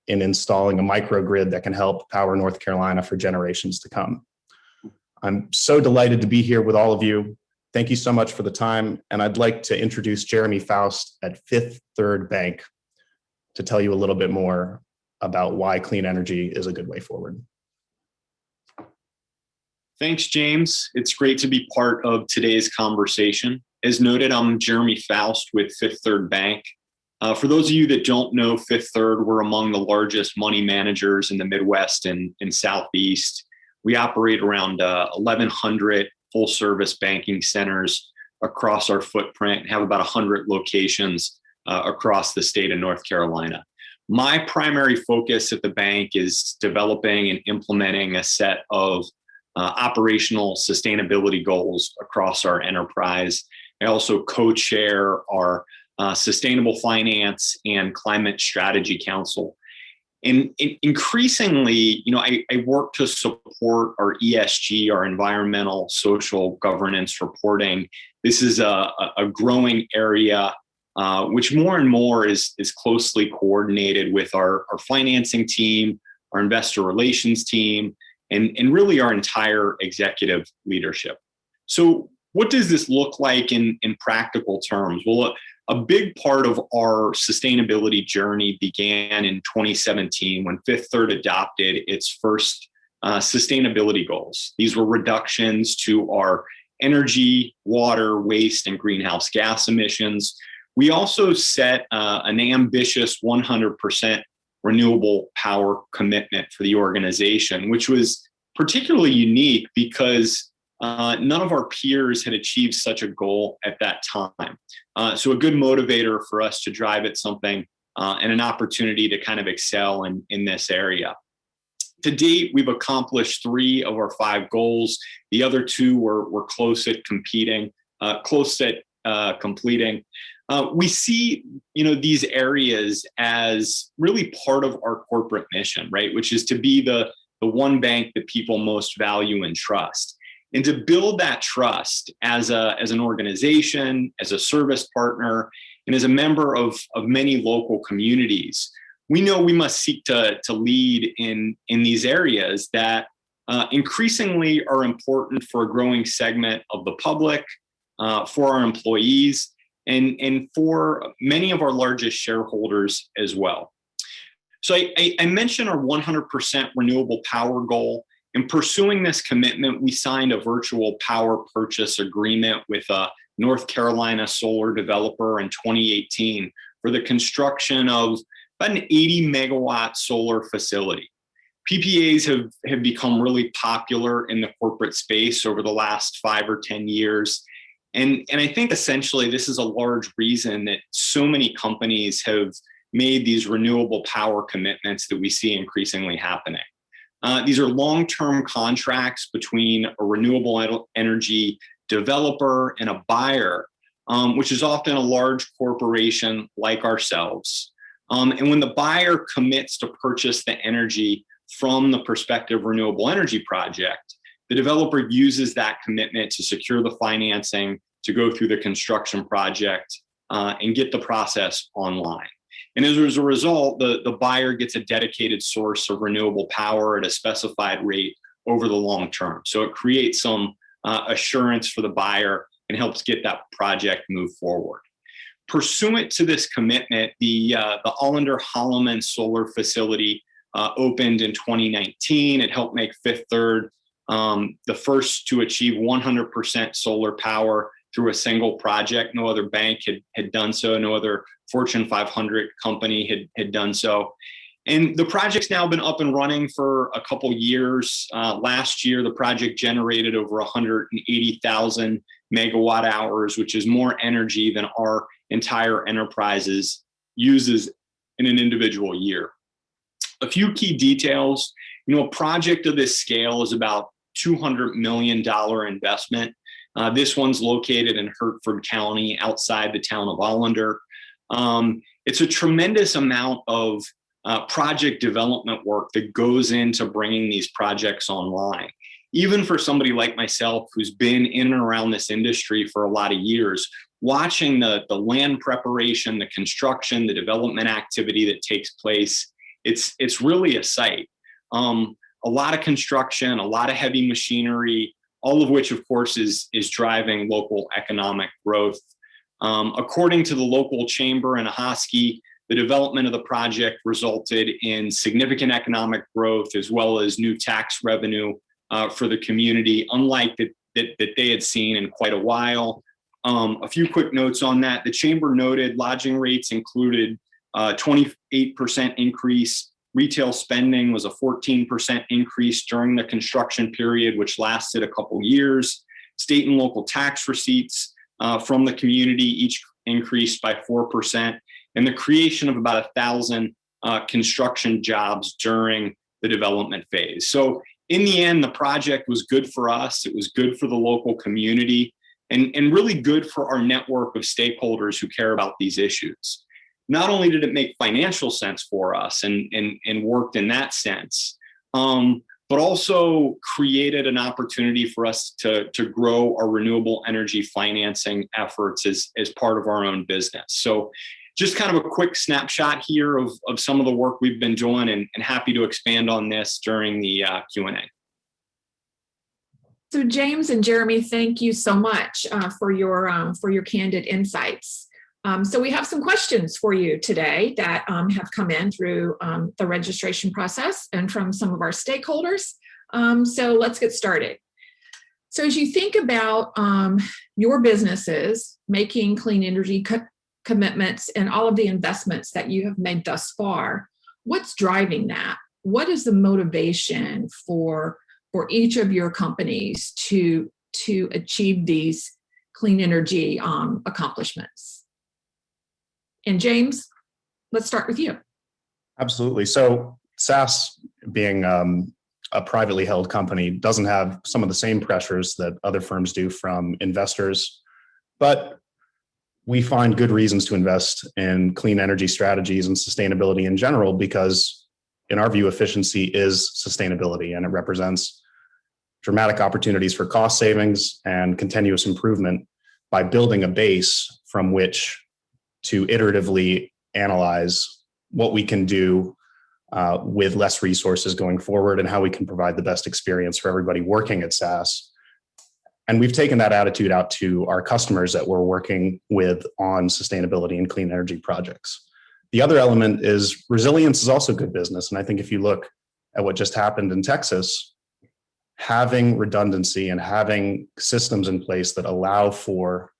in installing a microgrid that can help power North Carolina for generations to come. I'm so delighted to be here with all of you. Thank you so much for the time. And I'd like to introduce Jeremy Faust at Fifth Third Bank to tell you a little bit more about why clean energy is a good way forward. Thanks, James. It's great to be part of today's conversation. As noted, I'm Jeremy Faust with Fifth Third Bank. For those of you that don't know Fifth Third, we're among the largest money managers in the Midwest and Southeast. We operate around 1,100 full-service banking centers across our footprint and have about 100 locations across the state of North Carolina. My primary focus at the bank is developing and implementing a set of operational sustainability goals across our enterprise. I also co-chair our Sustainable Finance and Climate Strategy Council. And increasingly, I work to support our ESG, our environmental, social governance reporting. This is a growing area, which more and more is closely coordinated with our financing team, our investor relations team, and really our entire executive leadership. So what does this look like in practical terms? Well, a big part of our sustainability journey began in 2017 when Fifth Third adopted its first sustainability goals. These were reductions to our energy, water, waste, and greenhouse gas emissions. We also set an ambitious 100% renewable power commitment for the organization, which was particularly unique because none of our peers had achieved such a goal at that time. So a good motivator for us to drive at something and an opportunity to kind of excel in this area. To date, we've accomplished 3 of our 5 goals. The other 2 were close at completing. We see, these areas as really part of our corporate mission, right? Which is to be the one bank that people most value and trust. And to build that trust as an organization, as a service partner, and as a member of many local communities, we know we must seek to lead in these areas that increasingly are important for a growing segment of the public, for our employees, and for many of our largest shareholders as well. So I mentioned our 100% renewable power goal. In pursuing this commitment, we signed a virtual power purchase agreement with a North Carolina solar developer in 2018 for the construction of about an 80 megawatt solar facility. PPAs have become really popular in the corporate space over the last 5 or 10 years. And I think essentially this is a large reason that so many companies have made these renewable power commitments that we see increasingly happening. These are long-term contracts between a renewable energy developer and a buyer, which is often a large corporation like ourselves. And when the buyer commits to purchase the energy from the prospective renewable energy project, the developer uses that commitment to secure the financing, to go through the construction project, and get the process online. And as a result, the buyer gets a dedicated source of renewable power at a specified rate over the long term. So it creates some assurance for the buyer and helps get that project move forward. Pursuant to this commitment, the Allender Holloman solar facility opened in 2019. It helped make Fifth Third the first to achieve 100% solar power through a single project. No other bank had done so. No other Fortune 500 company had done so. And the project's now been up and running for a couple years. Last year, the project generated over 180,000 megawatt hours, which is more energy than our entire enterprises uses in an individual year. A few key details. A project of this scale is about $200 million investment. This one's located in Hertford County, outside the town of Allender. It's a tremendous amount of project development work that goes into bringing these projects online. Even for somebody like myself, who's been in and around this industry for a lot of years, watching the land preparation, the construction, the development activity that takes place, it's really a sight. A lot of construction, a lot of heavy machinery, all of which, of course, is driving local economic growth. According to the local chamber in Ahoskie, the development of the project resulted in significant economic growth as well as new tax revenue for the community, unlike that they had seen in quite a while. A few quick notes on that. The chamber noted lodging rates included 28% increase. Retail spending was a 14% increase during the construction period, which lasted a couple years. State and local tax receipts from the community each increased by 4%, and the creation of about 1,000 construction jobs during the development phase. So in the end, the project was good for us. It was good for the local community, and really good for our network of stakeholders who care about these issues. Not only did it make financial sense for us and worked in that sense, but also created an opportunity for us to grow our renewable energy financing efforts as part of our own business. So just kind of a quick snapshot here of some of the work we've been doing, and happy to expand on this during the Q&A. So James and Jeremy, thank you so much for your candid insights. So we have some questions for you today that have come in through the registration process and from some of our stakeholders. So let's get started. So as you think about your businesses making clean energy commitments and all of the investments that you have made thus far, what's driving that? What is the motivation for each of your companies to achieve these clean energy accomplishments? And James, let's start with you. Absolutely. So SAS, being a privately held company, doesn't have some of the same pressures that other firms do from investors, but we find good reasons to invest in clean energy strategies and sustainability in general, because in our view, efficiency is sustainability, and it represents dramatic opportunities for cost savings and continuous improvement by building a base from which to iteratively analyze what we can do with less resources going forward, and how we can provide the best experience for everybody working at SAS, And we've taken that attitude out to our customers that we're working with on sustainability and clean energy projects. The other element is resilience is also good business. And I think if you look at what just happened in Texas, having redundancy and having systems in place that allow for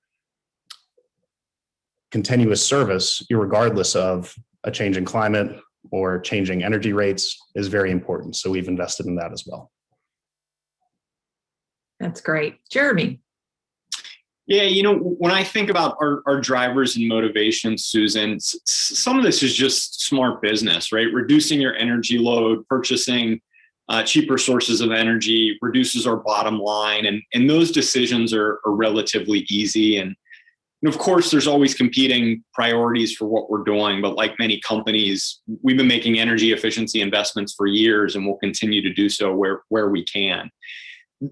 continuous service, irregardless of a change in climate or changing energy rates, is very important. So we've invested in that as well. That's great. Jeremy. Yeah, when I think about our drivers and motivations, Susan, some of this is just smart business, right? Reducing your energy load, purchasing cheaper sources of energy reduces our bottom line. And those decisions are relatively easy. And of course, there's always competing priorities for what we're doing. But like many companies, we've been making energy efficiency investments for years, and we'll continue to do so where we can.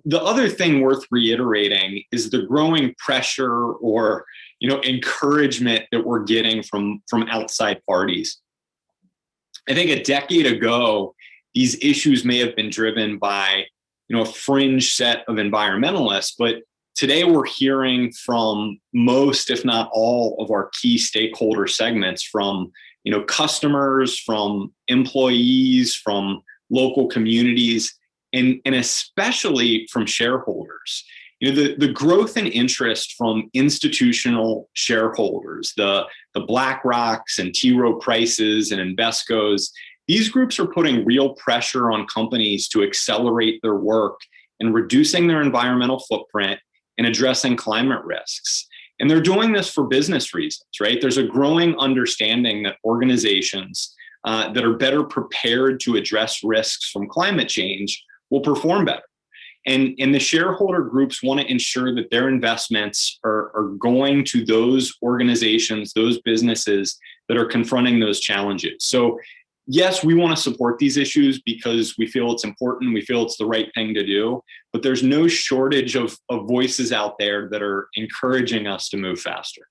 The other thing worth reiterating is the growing pressure or encouragement that we're getting from outside parties. I think a decade ago, these issues may have been driven by a fringe set of environmentalists, but today we're hearing from most, if not all, of our key stakeholder segments, from customers, from employees, from local communities, and especially from shareholders. The growth and interest from institutional shareholders, the BlackRocks and T. Rowe Prices and Invesco's, these groups are putting real pressure on companies to accelerate their work in reducing their environmental footprint and addressing climate risks. And they're doing this for business reasons, right? There's a growing understanding that organizations that are better prepared to address risks from climate change will perform better. And the shareholder groups want to ensure that their investments are going to those organizations, those businesses that are confronting those challenges. So yes, we want to support these issues because we feel it's important. We feel it's the right thing to do, but there's no shortage of voices out there that are encouraging us to move faster.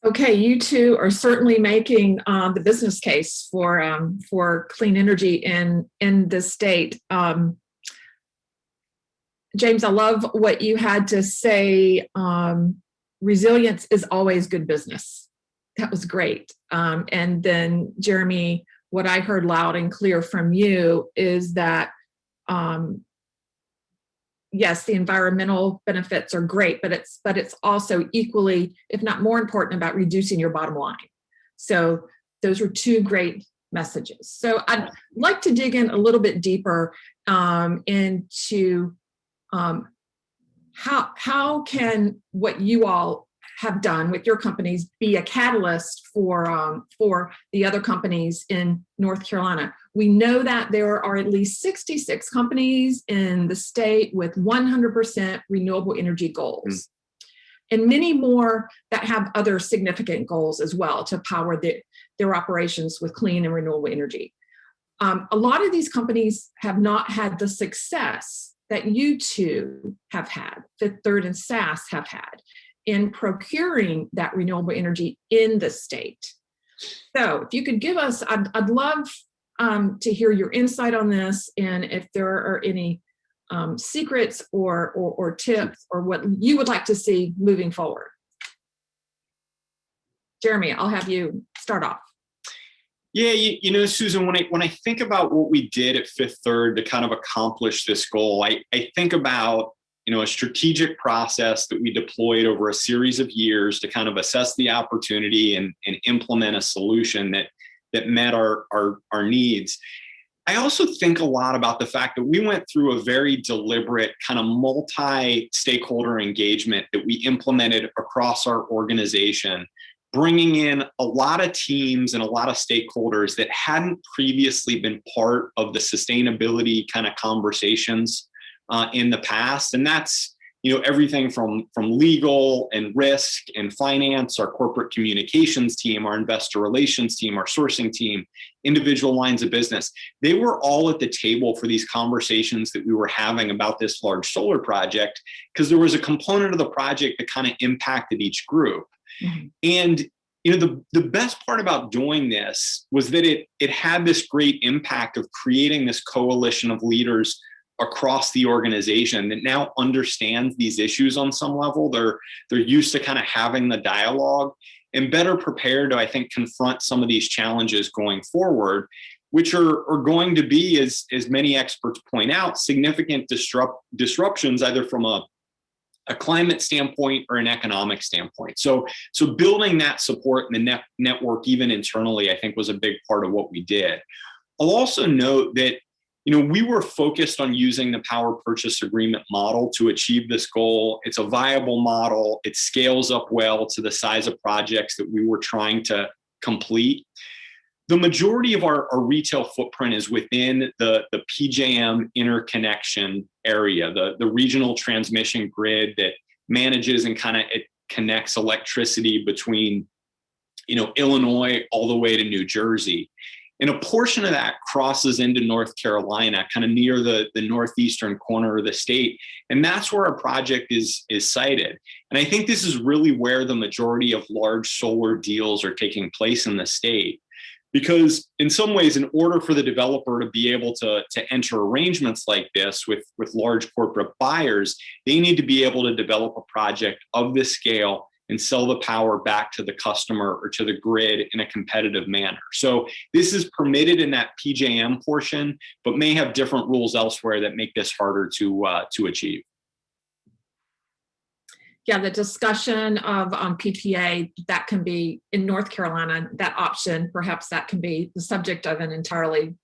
Okay, you two are certainly making the business case for clean energy in this state. James, I love what you had to say. Resilience is always good business. That was great. And then Jeremy, what I heard loud and clear from you is that yes, the environmental benefits are great, but it's also equally, if not more important, about reducing your bottom line. So those were two great messages. So I'd like to dig in a little bit deeper into how can what you all have done with your companies be a catalyst for the other companies in North Carolina. We know that there are at least 66 companies in the state with 100% renewable energy goals, and many more that have other significant goals as well to power their operations with clean and renewable energy. A lot of these companies have not had the success that you two have had, Fifth Third and SAS have had, in procuring that renewable energy in the state. So if you could give us, I'd love to hear your insight on this, and if there are any secrets or tips or what you would like to see moving forward. Jeremy, I'll have you start off. Yeah, Susan, when I think about what we did at Fifth Third to kind of accomplish this goal, I think about a strategic process that we deployed over a series of years to kind of assess the opportunity and implement a solution that met our needs. I also think a lot about the fact that we went through a very deliberate kind of multi-stakeholder engagement that we implemented across our organization, bringing in a lot of teams and a lot of stakeholders that hadn't previously been part of the sustainability kind of conversations in the past. And that's, everything from legal and risk and finance, our corporate communications team, our investor relations team, our sourcing team, individual lines of business. They were all at the table for these conversations that we were having about this large solar project, because there was a component of the project that kind of impacted each group. Mm-hmm. And the best part about doing this was that it had this great impact of creating this coalition of leaders across the organization that now understands these issues on some level. They're used to kind of having the dialogue and better prepared to, I think, confront some of these challenges going forward, which are going to be, as many experts point out, significant disruptions, either from a climate standpoint or an economic standpoint. So building that support in the network, even internally, I think was a big part of what we did. I'll also note that, we were focused on using the power purchase agreement model to achieve this goal. It's a viable model. It scales up well to the size of projects that we were trying to complete. The majority of our retail footprint is within the PJM interconnection area, the regional transmission grid that manages and it connects electricity between, Illinois all the way to New Jersey. And a portion of that crosses into North Carolina, kind of near the northeastern corner of the state. And that's where our project is sited. And I think this is really where the majority of large solar deals are taking place in the state. Because in some ways, in order for the developer to be able to enter arrangements like this with large corporate buyers, they need to be able to develop a project of this scale and sell the power back to the customer or to the grid in a competitive manner. So this is permitted in that PJM portion, but may have different rules elsewhere that make this harder to achieve. Yeah, the discussion of PPA, that can be in North Carolina, that option, perhaps that can be the subject of an entirely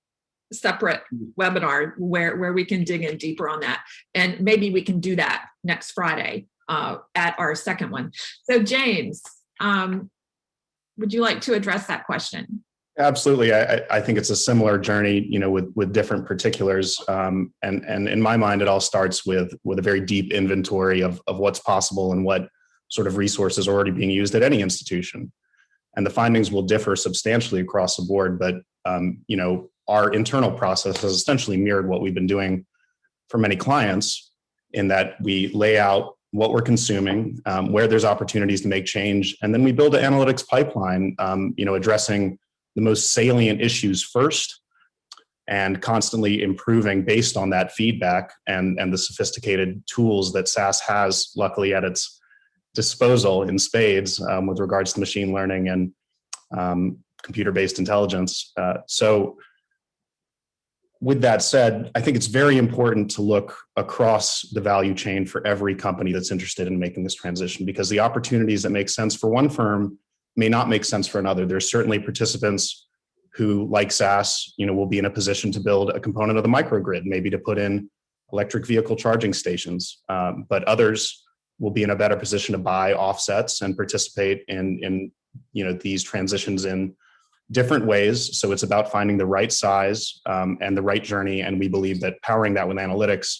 separate webinar where we can dig in deeper on that. And maybe we can do that next Friday at our second one. So James, would you like to address that question? Absolutely. I think it's a similar journey, with different particulars. And in my mind, it all starts with a very deep inventory of what's possible and what sort of resources are already being used at any institution. And the findings will differ substantially across the board, but our internal process has essentially mirrored what we've been doing for many clients, in that we lay out what we're consuming, where there's opportunities to make change, and then we build an analytics pipeline, addressing the most salient issues first, and constantly improving based on that feedback and the sophisticated tools that SAS has, luckily, at its disposal in spades with regards to machine learning and computer-based intelligence. So with that said, I think it's very important to look across the value chain for every company that's interested in making this transition, because the opportunities that make sense for one firm may not make sense for another. There's certainly participants who, like SAS, will be in a position to build a component of the microgrid, maybe to put in electric vehicle charging stations. But others will be in a better position to buy offsets and participate in these transitions in different ways. So it's about finding the right size and the right journey. And we believe that powering that with analytics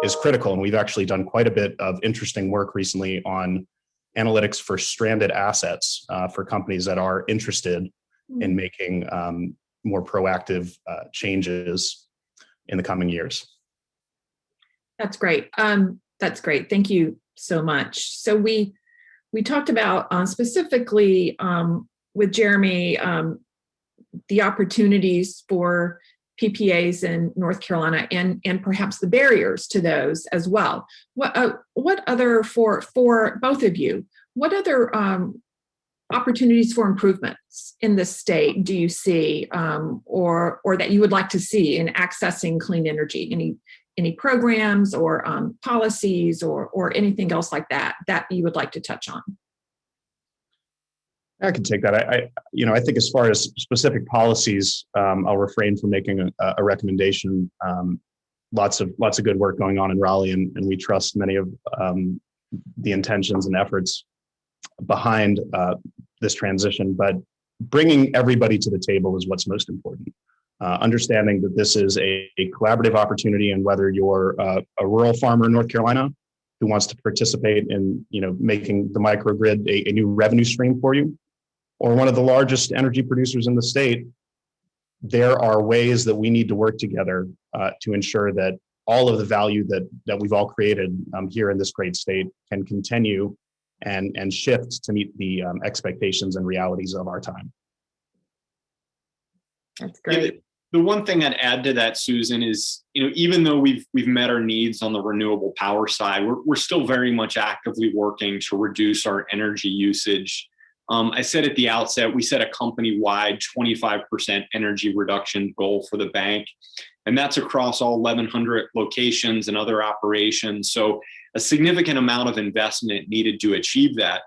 is critical. And we've actually done quite a bit of interesting work recently on analytics for stranded assets for companies that are interested in making more proactive changes in the coming years. That's great. That's great. Thank you so much. So we talked about specifically with Jeremy, the opportunities for PPAs in North Carolina and perhaps the barriers to those as well. What other, for both of you, what other opportunities for improvements in the state do you see or that you would like to see in accessing clean energy? Any programs or policies or anything else like that you would like to touch on? I can take that. I think as far as specific policies, I'll refrain from making a recommendation. Lots of good work going on in Raleigh, and we trust many of the intentions and efforts behind this transition. But bringing everybody to the table is what's most important. Understanding that this is a collaborative opportunity, and whether you're a rural farmer in North Carolina who wants to participate in making the microgrid a new revenue stream for you, or one of the largest energy producers in the state, there are ways that we need to work together to ensure that all of the value that we've all created here in this great state can continue and shift to meet the expectations and realities of our time. That's great. The one thing I'd add to that, Susan, is, even though we've met our needs on the renewable power side, we're still very much actively working to reduce our energy usage. I said at the outset, we set a company-wide 25% energy reduction goal for the bank, and that's across all 1,100 locations and other operations. So a significant amount of investment needed to achieve that.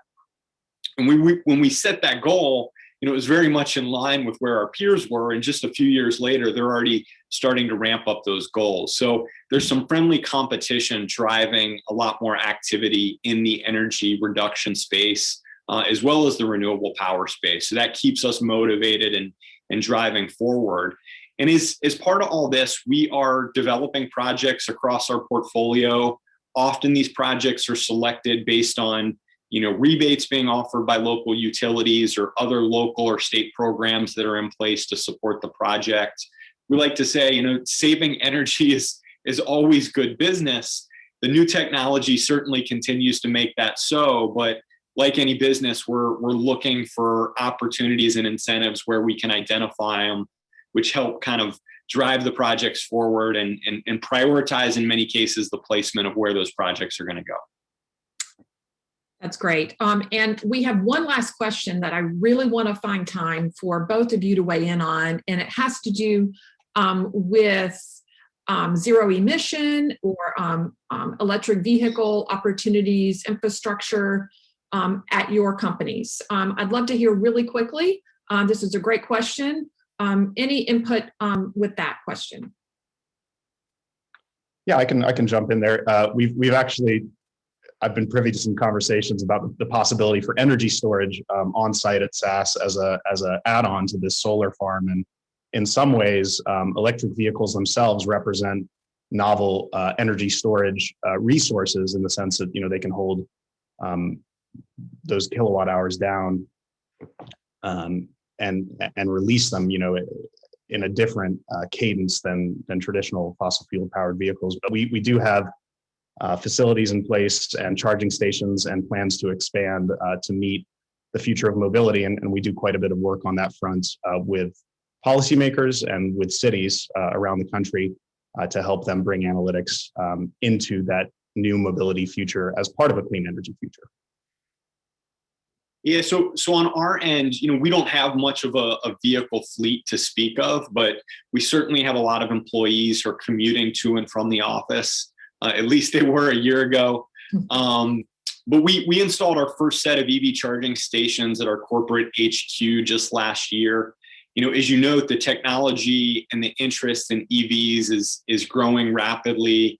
And when we set that goal, it was very much in line with where our peers were. And just a few years later, they're already starting to ramp up those goals. So there's some friendly competition driving a lot more activity in the energy reduction space, as well as the renewable power space. So that keeps us motivated and driving forward. And as part of all this, we are developing projects across our portfolio. Often these projects are selected based on rebates being offered by local utilities or other local or state programs that are in place to support the project. We like to say, saving energy is always good business. The new technology certainly continues to make that so, but like any business, we're looking for opportunities and incentives where we can identify them, which help kind of drive the projects forward and prioritize, in many cases, the placement of where those projects are going to go. That's great. And we have one last question that I really want to find time for both of you to weigh in on, and it has to do with zero emission or electric vehicle opportunities, infrastructure at your companies. I'd love to hear really quickly. This is a great question. Any input with that question? Yeah, I can jump in there. We've actually, I've been privy to some conversations about the possibility for energy storage on site at SAS as a add-on to this solar farm. And in some ways, electric vehicles themselves represent novel energy storage resources in the sense that they can hold those kilowatt hours down and release them, in a different cadence than traditional fossil fuel powered vehicles. But we do have facilities in place and charging stations and plans to expand to meet the future of mobility. And we do quite a bit of work on that front with policymakers and with cities around the country to help them bring analytics into that new mobility future as part of a clean energy future. Yeah, so on our end, we don't have much of a vehicle fleet to speak of, but we certainly have a lot of employees who are commuting to and from the office. At least they were a year ago. But we installed our first set of EV charging stations at our corporate HQ just last year. As you note, the technology and the interest in EVs is growing rapidly.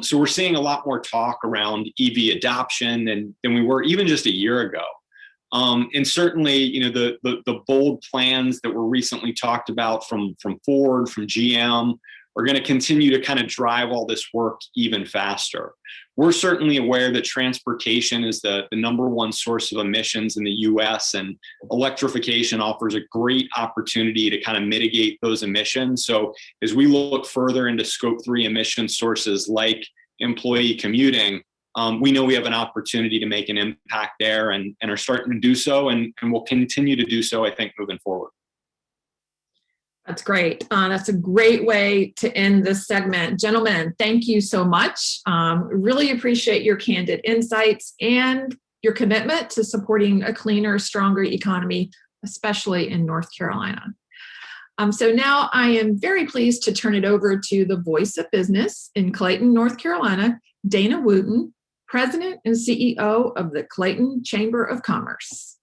So we're seeing a lot more talk around EV adoption than we were even just a year ago. And certainly, the bold plans that were recently talked about from Ford, from GM, are going to continue to kind of drive all this work even faster. We're certainly aware that transportation is the number one source of emissions in the US, and electrification offers a great opportunity to kind of mitigate those emissions. So as we look further into scope 3 emission sources like employee commuting, we know we have an opportunity to make an impact there and are starting to do so, and will continue to do so, I think, moving forward. That's great. That's a great way to end this segment. Gentlemen, thank you so much. Really appreciate your candid insights and your commitment to supporting a cleaner, stronger economy, especially in North Carolina. So now I am very pleased to turn it over to the voice of business in Clayton, North Carolina, Dana Wooten, President and CEO of the Clayton Chamber of Commerce.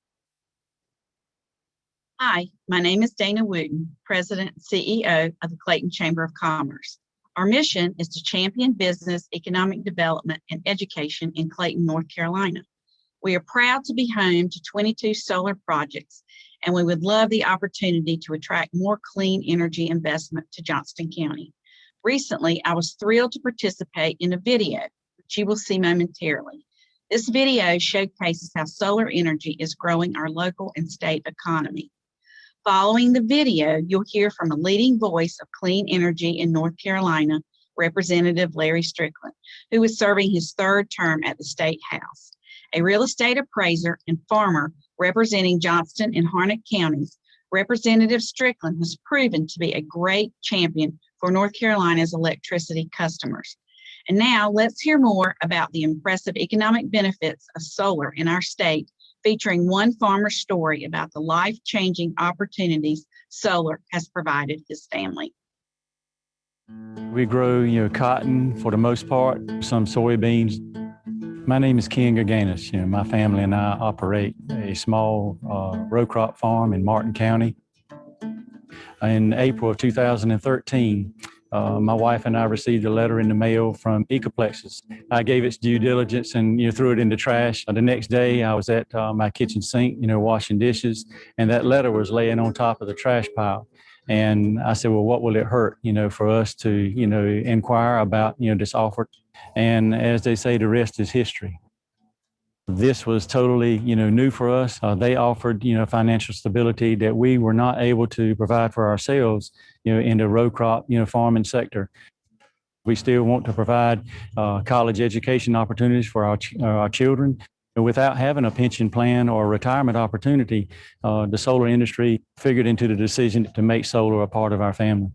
Hi, my name is Dana Wooten, President and CEO of the Clayton Chamber of Commerce. Our mission is to champion business, economic development, and education in Clayton, North Carolina. We are proud to be home to 22 solar projects, and we would love the opportunity to attract more clean energy investment to Johnston County. Recently, I was thrilled to participate in a video, which you will see momentarily. This video showcases how solar energy is growing our local and state economy. Following the video, you'll hear from a leading voice of clean energy in North Carolina, Representative Larry Strickland, who is serving his third term at the State House. A real estate appraiser and farmer representing Johnston and Harnett counties, Representative Strickland has proven to be a great champion for North Carolina's electricity customers. And now let's hear more about the impressive economic benefits of solar in our state, featuring one farmer's story about the life-changing opportunities solar has provided his family. We grow, cotton for the most part, some soybeans. My name is Ken Gaganis. My family and I operate a small row crop farm in Martin County. In April of 2013, my wife and I received a letter in the mail from Ecoplexus. I gave its due diligence and threw it in the trash. The next day, I was at my kitchen sink, washing dishes, and that letter was laying on top of the trash pile. And I said, well, what will it hurt, for us to, inquire about, this offer? And as they say, the rest is history. This was totally, new for us. They offered, financial stability that we were not able to provide for ourselves, in the row crop, farming sector. We still want to provide college education opportunities for our children. Without having a pension plan or a retirement opportunity, the solar industry figured into the decision to make solar a part of our family.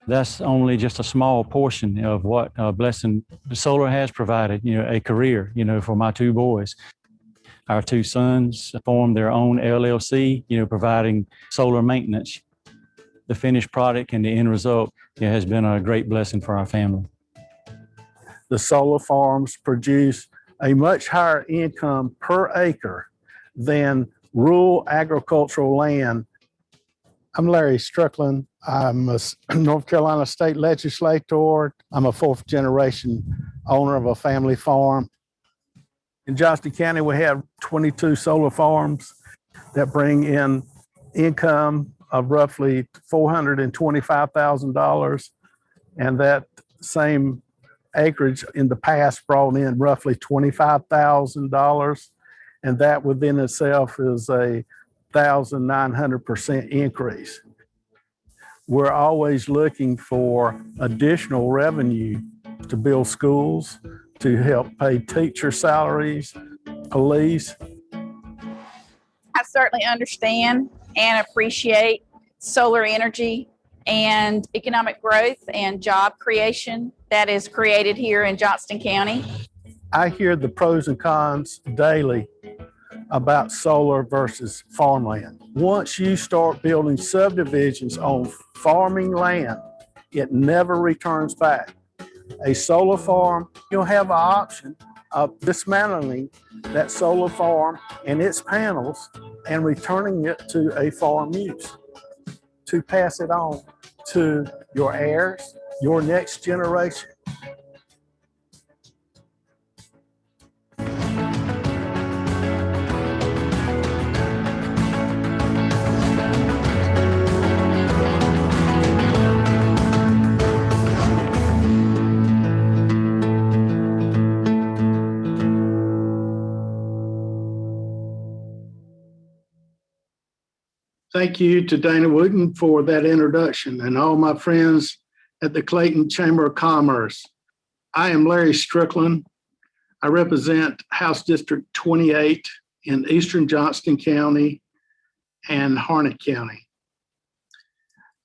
That's only just a small portion of what blessing the solar has provided, a career, for my two boys. Our two sons formed their own LLC, providing solar maintenance. The finished product and the end result has been a great blessing for our family. The solar farms produce a much higher income per acre than rural agricultural land. I'm Larry Strickland. I'm a North Carolina state legislator. I'm a fourth generation owner of a family farm. In Johnston County, we have 22 solar farms that bring in income of roughly $425,000. And that same acreage in the past brought in roughly $25,000. And that within itself is a 1,900% increase. We're always looking for additional revenue to build schools, to help pay teacher salaries, police. I certainly understand and appreciate solar energy and economic growth and job creation that is created here in Johnston County. I hear the pros and cons daily about solar versus farmland. Once you start building subdivisions on farming land, it never returns back. A solar farm, you'll have an option of dismantling that solar farm and its panels and returning it to a farm use to pass it on to your heirs, your next generation. Thank you to Dana Wooten for that introduction and all my friends at the Clayton Chamber of Commerce. I am Larry Strickland. I represent House District 28 in Eastern Johnston County and Harnett County.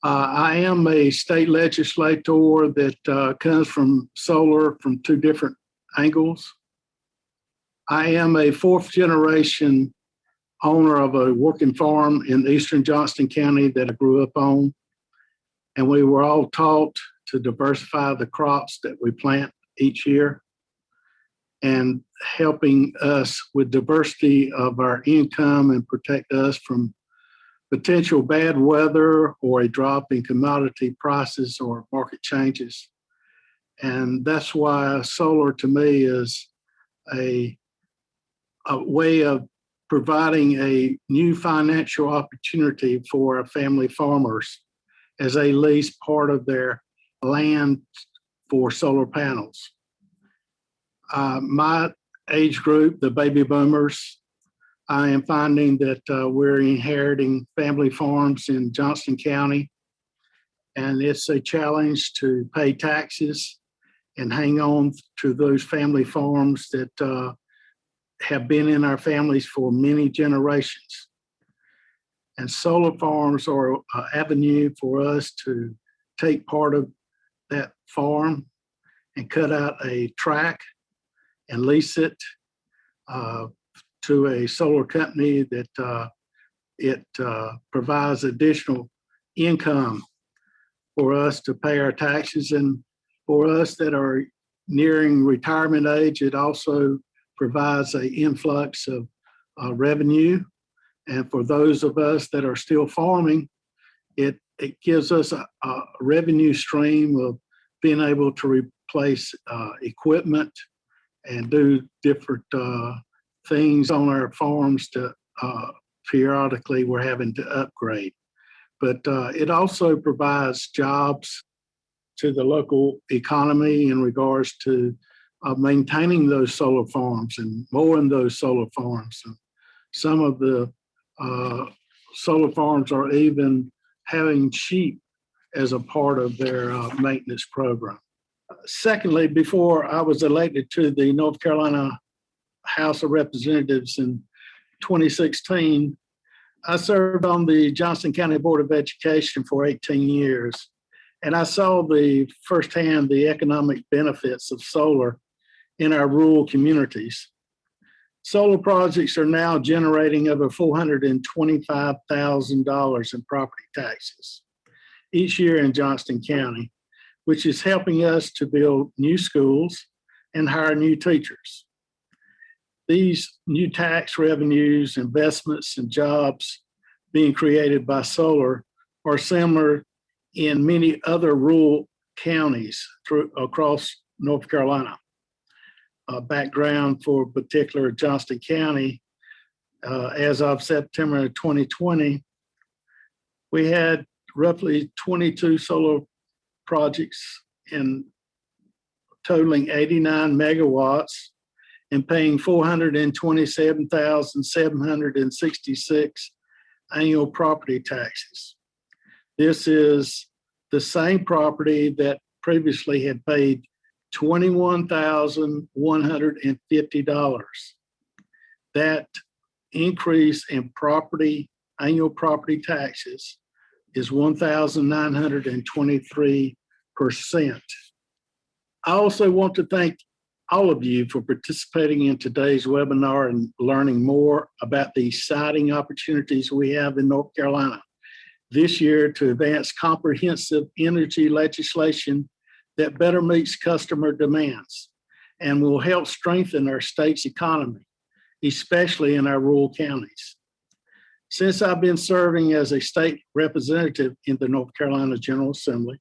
I am a state legislator that comes from solar from two different angles. I am a fourth generation owner of a working farm in Eastern Johnston County that I grew up on. And we were all taught to diversify the crops that we plant each year and helping us with diversity of our income and protect us from potential bad weather or a drop in commodity prices or market changes. And that's why solar to me is a way of providing a new financial opportunity for our family farmers as they lease part of their land for solar panels. My age group, the baby boomers, I am finding that we're inheriting family farms in Johnston County, and it's a challenge to pay taxes and hang on to those family farms that have been in our families for many generations. And solar farms are an avenue for us to take part of that farm and cut out a tract and lease it to a solar company that it provides additional income for us to pay our taxes. And for us that are nearing retirement age, it also provides an influx of revenue. And for those of us that are still farming, it gives us a revenue stream of being able to replace equipment and do different things on our farms to periodically we're having to upgrade. But it also provides jobs to the local economy in regards to maintaining those solar farms and mowing those solar farms. And some of the solar farms are even having sheep as a part of their maintenance program. Secondly, before I was elected to the North Carolina House of Representatives in 2016, I served on the Johnston County Board of Education for 18 years, and I saw firsthand the economic benefits of solar in our rural communities. Solar projects are now generating over $425,000 in property taxes each year in Johnston County, which is helping us to build new schools and hire new teachers. These new tax revenues, investments, and jobs being created by solar are similar in many other rural counties across North Carolina. Background for particular Johnston County, as of September 2020, we had roughly 22 solar projects in totaling 89 megawatts and paying $427,766 annual property taxes. This is the same property that previously had paid $21,150. That increase in annual property taxes is 1,923%. I also want to thank all of you for participating in today's webinar and learning more about the exciting opportunities we have in North Carolina this year to advance comprehensive energy legislation that better meets customer demands and will help strengthen our state's economy, especially in our rural counties. Since I've been serving as a state representative in the North Carolina General Assembly,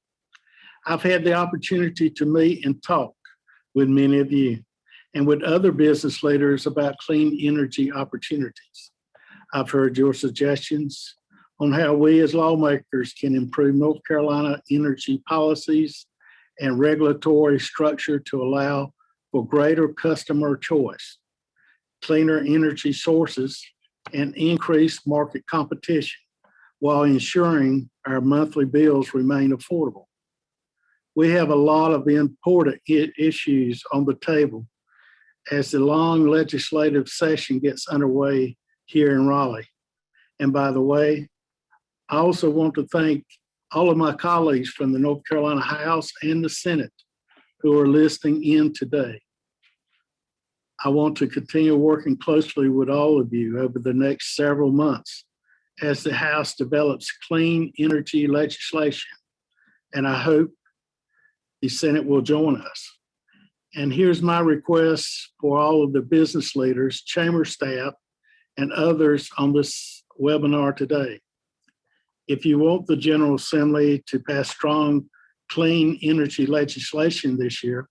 I've had the opportunity to meet and talk with many of you and with other business leaders about clean energy opportunities. I've heard your suggestions on how we as lawmakers can improve North Carolina energy policies and regulatory structure to allow for greater customer choice, cleaner energy sources, and increased market competition while ensuring our monthly bills remain affordable. We have a lot of important issues on the table as the long legislative session gets underway here in Raleigh. And by the way, I also want to thank all of my colleagues from the North Carolina House and the Senate who are listening in today. I want to continue working closely with all of you over the next several months as the House develops clean energy legislation. And I hope the Senate will join us. And here's my request for all of the business leaders, chamber staff, and others on this webinar today. If you want the General Assembly to pass strong, clean energy legislation this year,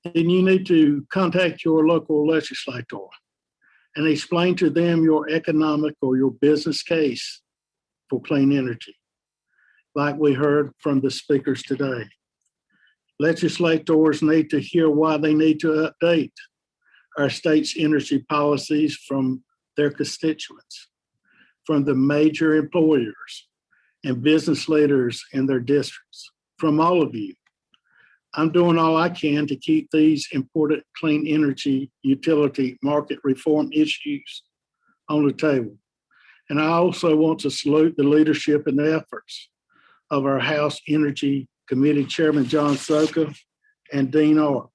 then you need to contact your local legislator and explain to them your economic or your business case for clean energy, like we heard from the speakers today. Legislators need to hear why they need to update our state's energy policies from their constituents, from the major employers and business leaders in their districts, from all of you. I'm doing all I can to keep these important clean energy utility market reform issues on the table. And I also want to salute the leadership and the efforts of our House Energy Committee Chairman John Soka and Dean Orr.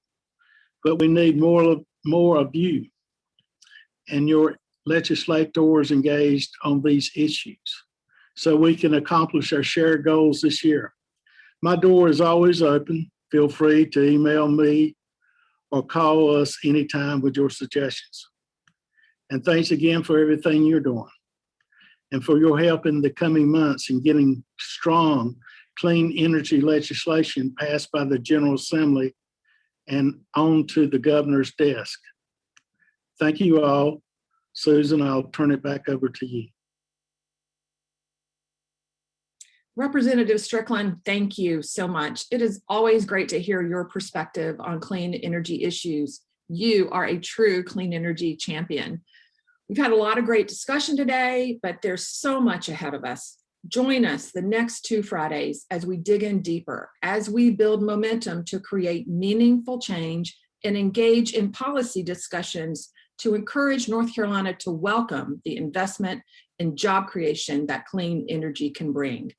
But we need more of you and your legislators engaged on these issues so we can accomplish our shared goals this year. My door is always open. Feel free to email me or call us anytime with your suggestions. And thanks again for everything you're doing and for your help in the coming months in getting strong, clean energy legislation passed by the General Assembly and on to the governor's desk. Thank you all. Susan, I'll turn it back over to you. Representative Strickland, thank you so much. It is always great to hear your perspective on clean energy issues. You are a true clean energy champion. We've had a lot of great discussion today, but there's so much ahead of us. Join us the next 2 Fridays as we dig in deeper, as we build momentum to create meaningful change and engage in policy discussions to encourage North Carolina to welcome the investment and job creation that clean energy can bring.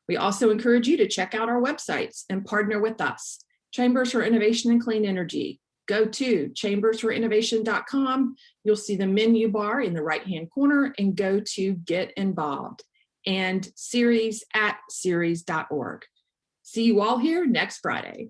We also encourage you to check out our websites and partner with us. Chambers for Innovation and Clean Energy. Go to chambersforinnovation.com. You'll see the menu bar in the right-hand corner and go to Get Involved and series@series.org. See you all here next Friday.